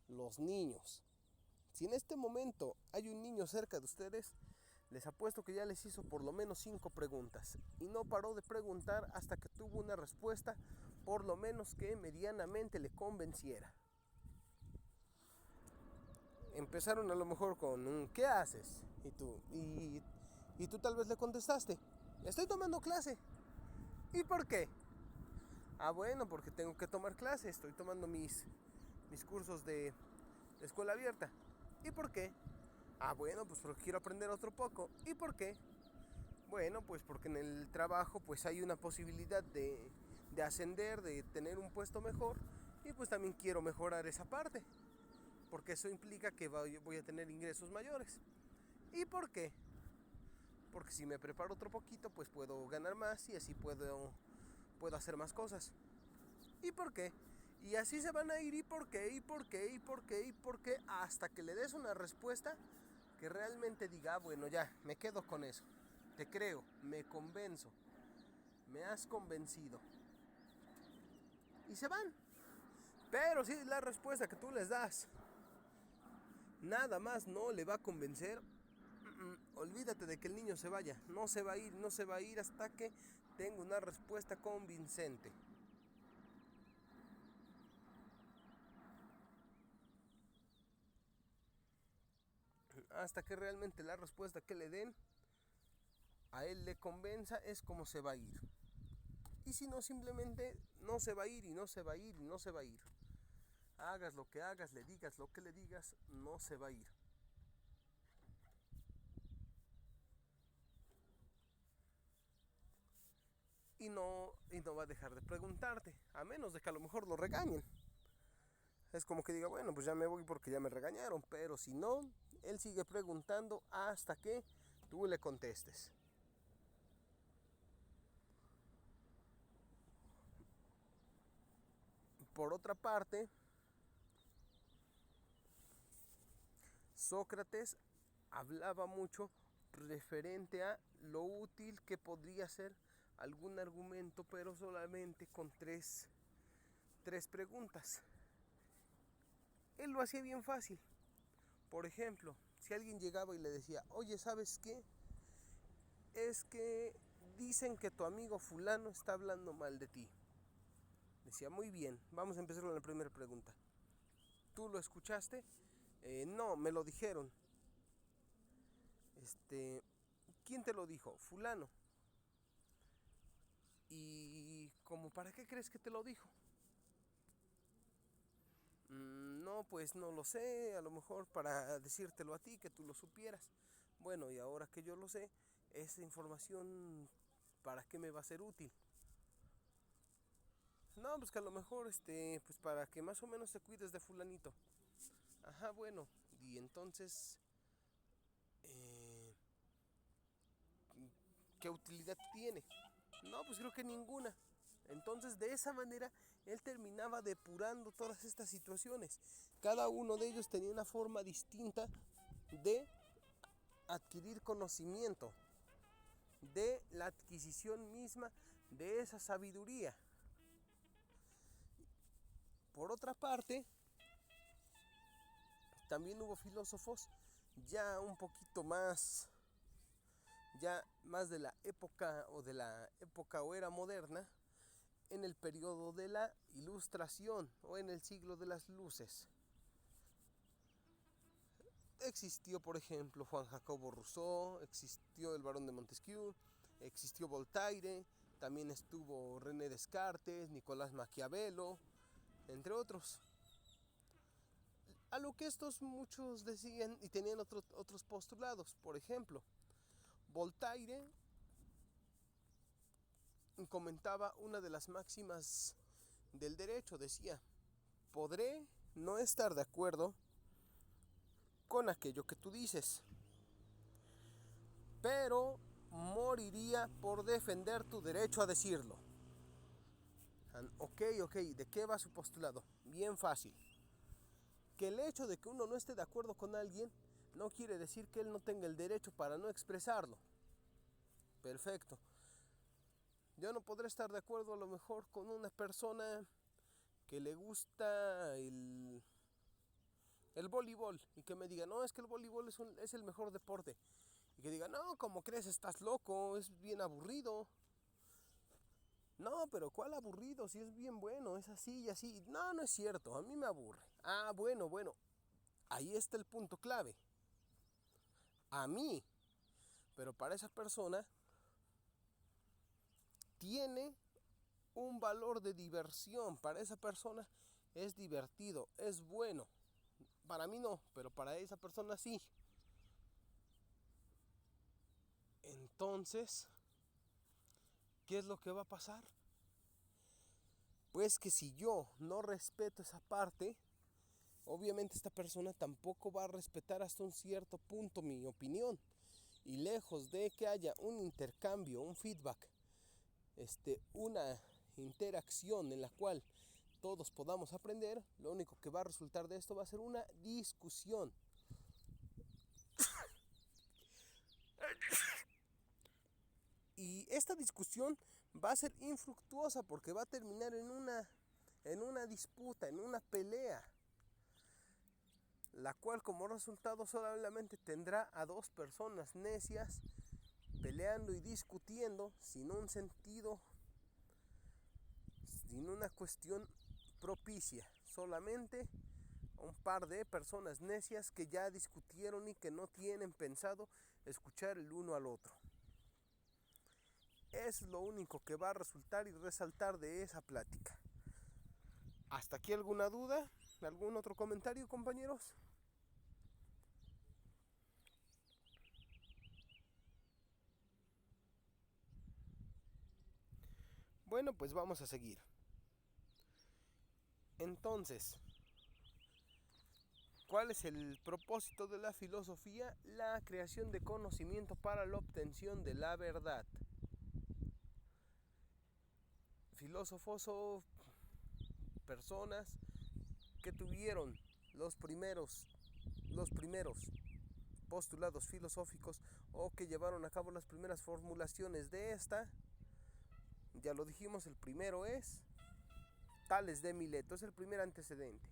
los niños. Si en este momento hay un niño cerca de ustedes, les apuesto que ya les hizo por lo menos 5 preguntas y no paró de preguntar hasta que tuvo una respuesta, por lo menos que medianamente le convenciera. Empezaron a lo mejor con un ¿qué haces? Y tú tal vez le contestaste, estoy tomando clase. ¿Y por qué? Ah, bueno, porque tengo que tomar clase, estoy tomando mis cursos de escuela abierta. ¿Y por qué? Ah, bueno, pues porque quiero aprender otro poco. ¿Y por qué? Bueno, pues porque en el trabajo pues hay una posibilidad de ascender, de tener un puesto mejor, y pues también quiero mejorar esa parte, porque eso implica que voy a tener ingresos mayores. ¿Y por qué? Porque si me preparo otro poquito pues puedo ganar más y así puedo hacer más cosas. ¿Y por qué? Y así se van a ir, ¿y por qué? ¿Y por qué? ¿Y por qué? ¿Y por qué? Hasta que le des una respuesta que realmente diga, bueno, ya, me quedo con eso. Te creo, me convenzo, me has convencido. Y se van. Pero si la respuesta que tú les das nada más no le va a convencer, olvídate de que el niño se vaya. No se va a ir hasta que tenga una respuesta convincente. Hasta que realmente la respuesta que le den a él le convenza, es como se va a ir. Y si no, simplemente no se va a ir y no se va a ir y no se va a ir. Hagas lo que hagas, le digas lo que le digas, no se va a ir. Y no va a dejar de preguntarte, a menos de que a lo mejor lo regañen. Es como que diga, bueno, pues ya me voy porque ya me regañaron. Pero si no, él sigue preguntando hasta que tú le contestes. Por otra parte, Sócrates hablaba mucho referente a lo útil que podría ser algún argumento, pero solamente con tres preguntas. Él lo hacía bien fácil. Por ejemplo, si alguien llegaba y le decía, oye, ¿sabes qué? Es que dicen que tu amigo fulano está hablando mal de ti. Decía, muy bien, vamos a empezar con la primera pregunta. ¿Tú lo escuchaste? No, me lo dijeron. ¿Quién te lo dijo? Fulano. ¿Y como para qué crees que te lo dijo? No, pues no lo sé, a lo mejor para decírtelo a ti, que tú lo supieras. Bueno, y ahora que yo lo sé, esa información, ¿para qué me va a ser útil? No, pues que a lo mejor, pues para que más o menos te cuides de fulanito. Ajá, bueno, y entonces, eh, ¿qué utilidad tiene? No, pues creo que ninguna. Entonces, de esa manera, él terminaba depurando todas estas situaciones. Cada uno de ellos tenía una forma distinta de adquirir conocimiento, de la adquisición misma de esa sabiduría. Por otra parte, también hubo filósofos ya un poquito más, ya más de la época o era moderna, en el periodo de la Ilustración o en el siglo de las luces. Existió, por ejemplo, Juan Jacobo Rousseau, existió el Barón de Montesquieu, existió Voltaire, también estuvo René Descartes, Nicolás Maquiavelo, entre otros. A lo que estos muchos decían y tenían otros postulados. Por ejemplo, Voltaire comentaba una de las máximas del derecho. Decía: podré no estar de acuerdo con aquello que tú dices, pero moriría por defender tu derecho a decirlo. Ok, ¿de qué va su postulado? Bien fácil. Que el hecho de que uno no esté de acuerdo con alguien no quiere decir que él no tenga el derecho para no expresarlo. Perfecto. Yo no podré estar de acuerdo a lo mejor con una persona que le gusta el voleibol y que me diga: no, es que el voleibol es el mejor deporte. Y que diga: no, ¿cómo crees? Estás loco, es bien aburrido. No, pero ¿cuál aburrido? Si es bien bueno, es así y así. No, no es cierto, a mí me aburre. Ah, bueno, ahí está el punto clave. A mí. Pero para esa persona tiene un valor de diversión. Para esa persona es divertido, es bueno. Para mí no, pero para esa persona sí. Entonces, ¿qué es lo que va a pasar? Pues que si yo no respeto esa parte, obviamente esta persona tampoco va a respetar hasta un cierto punto mi opinión. Y lejos de que haya un intercambio, un feedback, una interacción en la cual todos podamos aprender, lo único que va a resultar de esto va a ser una discusión. Y esta discusión va a ser infructuosa porque va a terminar en una disputa, en una pelea, la cual como resultado solamente tendrá a dos personas necias peleando y discutiendo sin un sentido, sin una cuestión propicia, solamente un par de personas necias que ya discutieron y que no tienen pensado escuchar el uno al otro. Es lo único que va a resultar y resaltar de esa plática. ¿Hasta aquí alguna duda? ¿Algún otro comentario, compañeros? Bueno, pues vamos a seguir. Entonces, ¿cuál es el propósito de la filosofía? La creación de conocimiento para la obtención de la verdad. Filósofos o personas que tuvieron los primeros postulados filosóficos o que llevaron a cabo las primeras formulaciones de esta. Ya lo dijimos, el primero es Tales de Mileto, es el primer antecedente.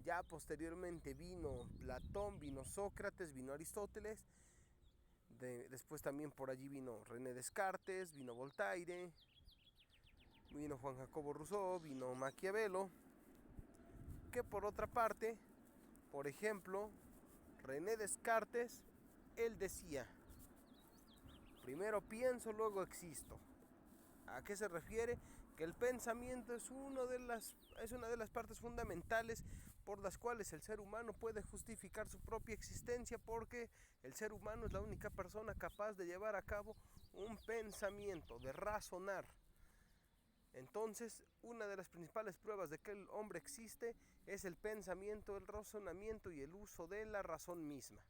Ya posteriormente vino Platón, vino Sócrates, vino Aristóteles. Después también por allí vino René Descartes, vino Voltaire, vino Juan Jacobo Rousseau, vino Maquiavelo. Que por otra parte, por ejemplo, René Descartes, él decía: primero pienso, luego existo. ¿A qué se refiere? Que el pensamiento es una de las partes fundamentales por las cuales el ser humano puede justificar su propia existencia, porque el ser humano es la única persona capaz de llevar a cabo un pensamiento, de razonar. Entonces, una de las principales pruebas de que el hombre existe es el pensamiento, el razonamiento y el uso de la razón misma.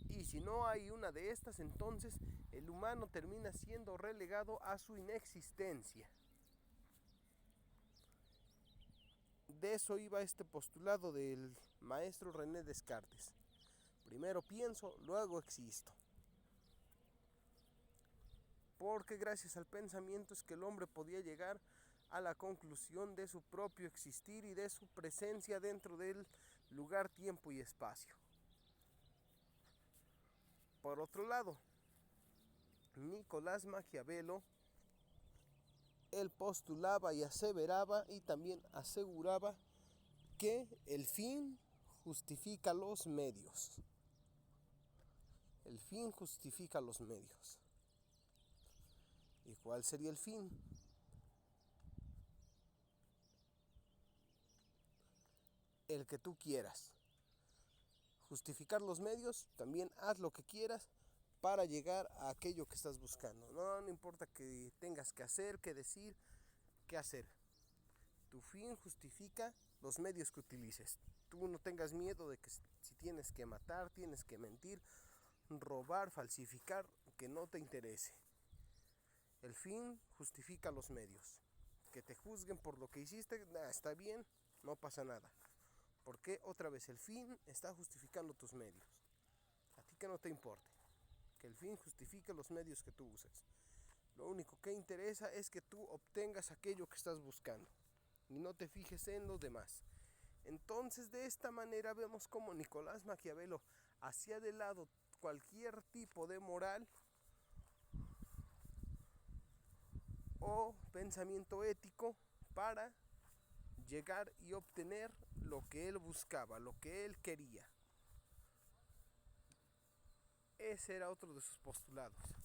Y si no hay una de estas, entonces el humano termina siendo relegado a su inexistencia. De eso iba este postulado del maestro René Descartes. Primero pienso, luego existo. Porque gracias al pensamiento es que el hombre podía llegar a la conclusión de su propio existir y de su presencia dentro del lugar, tiempo y espacio. Por otro lado, Nicolás Maquiavelo, él postulaba y aseveraba y también aseguraba que el fin justifica los medios. El fin justifica los medios. ¿Y cuál sería el fin? El que tú quieras. Justificar los medios, también haz lo que quieras para llegar a aquello que estás buscando. No importa que tengas que hacer, que decir, qué hacer. Tu fin justifica los medios que utilices. Tú no tengas miedo de que si tienes que matar, tienes que mentir, robar, falsificar, que no te interese. El fin justifica los medios. Que te juzguen por lo que hiciste, está bien, no pasa nada. Porque otra vez el fin está justificando tus medios. A ti que no te importe. Que el fin justifique los medios que tú uses. Lo único que interesa es que tú obtengas aquello que estás buscando. Y no te fijes en los demás. Entonces de esta manera vemos como Nicolás Maquiavelo hacía de lado cualquier tipo de moral o pensamiento ético para llegar y obtener lo que él buscaba, lo que él quería. Ese era otro de sus postulados.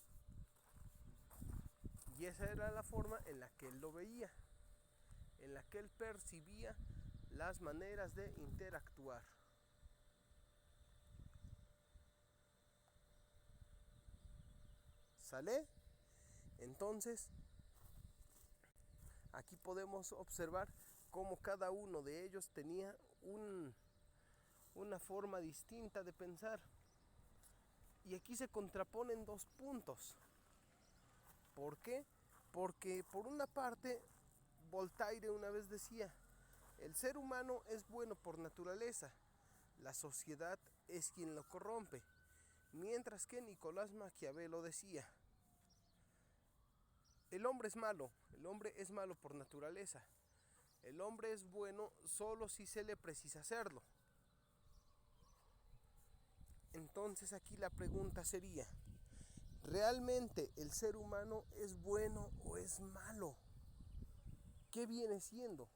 Y esa era la forma en la que él lo veía, en la que él percibía las maneras de interactuar. ¿Sale? Entonces, aquí podemos observar cómo cada uno de ellos tenía una forma distinta de pensar. Y aquí se contraponen dos puntos. ¿Por qué? Porque por una parte, Voltaire una vez decía, el ser humano es bueno por naturaleza, la sociedad es quien lo corrompe. Mientras que Nicolás Maquiavelo decía, el hombre es malo por naturaleza. El hombre es bueno solo si se le precisa hacerlo. Entonces aquí la pregunta sería, ¿realmente el ser humano es bueno o es malo? ¿Qué viene siendo?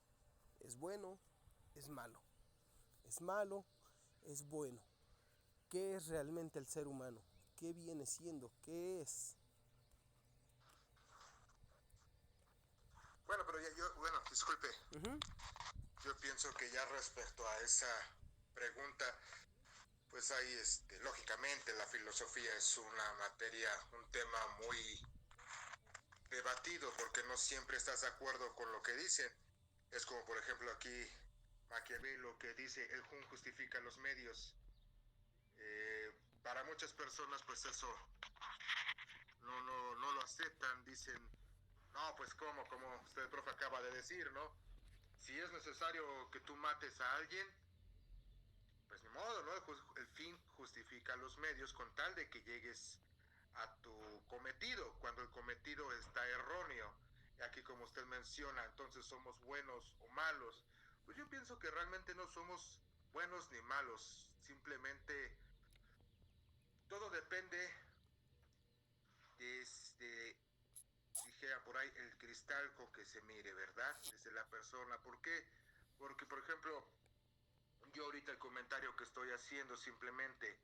¿Es bueno? ¿Es malo? ¿Es malo? ¿Es bueno? ¿Qué es realmente el ser humano? ¿Qué viene siendo? ¿Qué es? Bueno, pero disculpe. Yo pienso que ya respecto a esa pregunta, pues ahí, lógicamente, la filosofía es una materia, un tema muy debatido, porque no siempre estás de acuerdo con lo que dicen. Es como, por ejemplo, aquí Maquiavelo, que dice, el fin justifica los medios. Para muchas personas, pues eso no lo aceptan, dicen, no, pues como usted, profe, acaba de decir, ¿no? Si es necesario que tú mates a alguien, pues ni modo, ¿no? El fin justifica los medios con tal de que llegues a tu cometido, cuando el cometido está erróneo. Y aquí, como usted menciona, entonces somos buenos o malos. Pues yo pienso que realmente no somos buenos ni malos, simplemente todo depende de, dijera por ahí, el cristal con que se mire, ¿verdad? Desde la persona. ¿Por qué? Porque, por ejemplo, yo ahorita el comentario que estoy haciendo simplemente,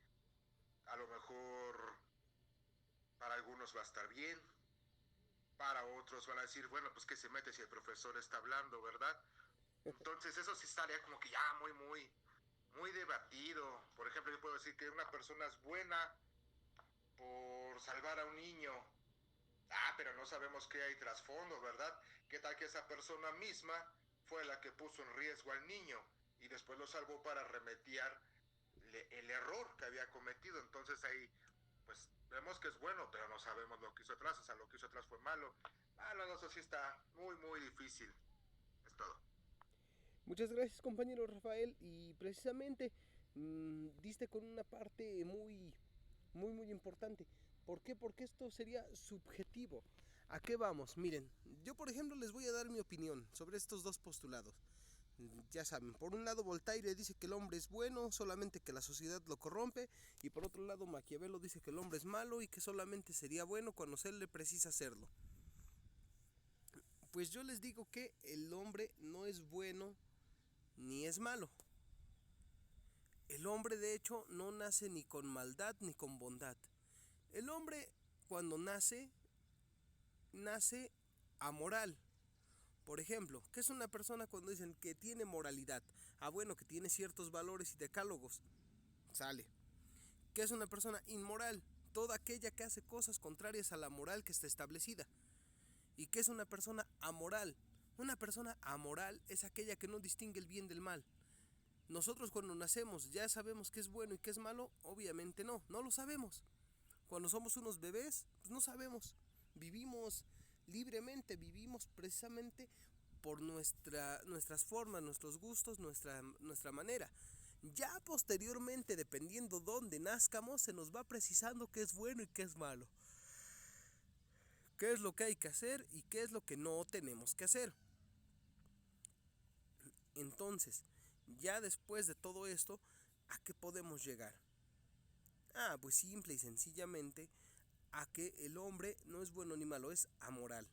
a lo mejor para algunos va a estar bien, para otros van a decir, bueno, pues qué se mete si el profesor está hablando, ¿verdad? Entonces eso sí estaría como que ya muy debatido. Por ejemplo, yo puedo decir que una persona es buena por salvar a un niño, Pero no sabemos qué hay trasfondo, ¿verdad? ¿Qué tal que esa persona misma fue la que puso en riesgo al niño y después lo salvó para remediar el error que había cometido? Entonces ahí, pues, vemos que es bueno, pero no sabemos lo que hizo atrás. O sea, lo que hizo atrás fue malo. No, eso sí está muy, muy difícil. Es todo. Muchas gracias, compañero Rafael, y precisamente diste con una parte muy importante. ¿Por qué? Porque esto sería subjetivo. ¿A qué vamos? Miren, yo por ejemplo les voy a dar mi opinión sobre estos dos postulados. Ya saben, por un lado Voltaire dice que el hombre es bueno, solamente que la sociedad lo corrompe, y por otro lado Maquiavelo dice que el hombre es malo y que solamente sería bueno cuando se le precisa hacerlo. Pues yo les digo que el hombre no es bueno ni es malo. El hombre de hecho no nace ni con maldad ni con bondad. El hombre cuando nace amoral. Por ejemplo, ¿qué es una persona cuando dicen que tiene moralidad? Bueno, que tiene ciertos valores y decálogos. Sale. ¿Qué es una persona inmoral? Toda aquella que hace cosas contrarias a la moral que está establecida. ¿Y qué es una persona amoral? Una persona amoral es aquella que no distingue el bien del mal. Nosotros cuando nacemos ya sabemos qué es bueno y qué es malo. Obviamente no lo sabemos. Cuando somos unos bebés, pues no sabemos. Vivimos libremente, vivimos precisamente por nuestras formas, nuestros gustos, nuestra manera. Ya posteriormente, dependiendo dónde nazcamos, se nos va precisando qué es bueno y qué es malo. Qué es lo que hay que hacer y qué es lo que no tenemos que hacer. Entonces, ya después de todo esto, ¿a qué podemos llegar? Pues simple y sencillamente a que el hombre no es bueno ni malo, es amoral.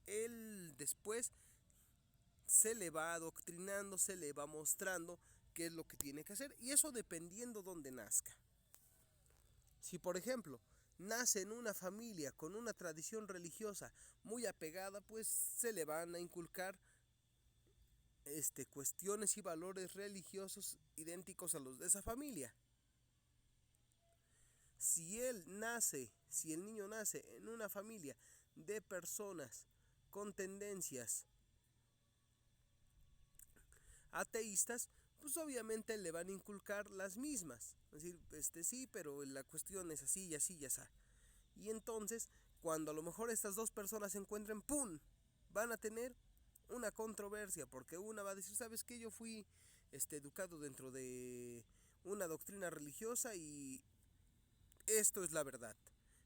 Él después se le va adoctrinando, se le va mostrando qué es lo que tiene que hacer, y eso dependiendo dónde nazca. Si por ejemplo nace en una familia con una tradición religiosa muy apegada, pues se le van a inculcar cuestiones y valores religiosos idénticos a los de esa familia. Si el niño nace en una familia de personas con tendencias ateístas, pues obviamente le van a inculcar las mismas. Es decir, sí, pero la cuestión es así y así y así. Y entonces, cuando a lo mejor estas dos personas se encuentren, ¡pum!, van a tener una controversia, porque una va a decir, ¿sabes qué? Yo fui educado dentro de una doctrina religiosa y esto es la verdad.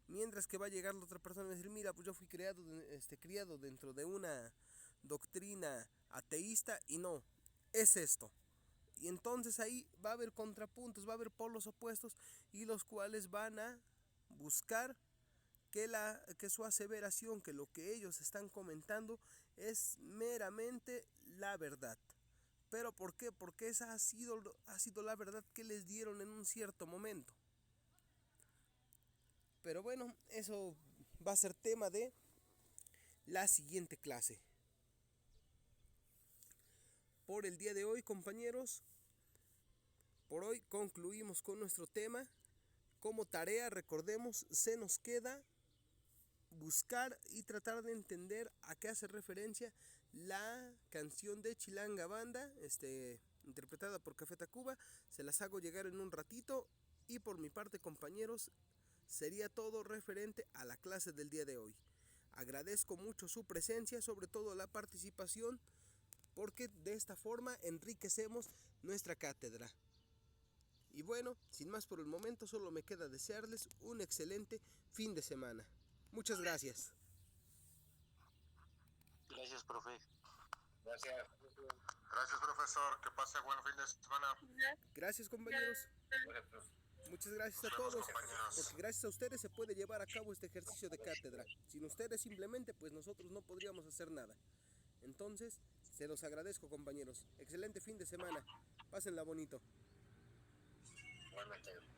Mientras que va a llegar la otra persona y decir, mira, pues yo fui criado dentro de una doctrina ateísta y no, es esto. Y entonces ahí va a haber contrapuntos, va a haber polos opuestos, y los cuales van a buscar que su aseveración, que lo que ellos están comentando es meramente la verdad. ¿Pero por qué? Porque esa ha sido la verdad que les dieron en un cierto momento. Pero bueno, eso va a ser tema de la siguiente clase. Por el día de hoy, compañeros, por hoy concluimos con nuestro tema. Como tarea, recordemos, se nos queda buscar y tratar de entender a qué hace referencia la canción de Chilanga Banda, interpretada por Café Tacuba. Se las hago llegar en un ratito, y por mi parte, compañeros, sería todo referente a la clase del día de hoy. Agradezco mucho su presencia, sobre todo la participación, porque de esta forma enriquecemos nuestra cátedra. Y bueno, sin más por el momento, solo me queda desearles un excelente fin de semana. Muchas gracias. Gracias, profe. Gracias. Gracias, profesor. Que pase buen fin de semana. Gracias, compañeros. Muchas gracias a todos, porque gracias a ustedes se puede llevar a cabo este ejercicio de cátedra. Sin ustedes simplemente, pues nosotros no podríamos hacer nada. Entonces, se los agradezco, compañeros. Excelente fin de semana. Pásenla bonito. Buenas tardes.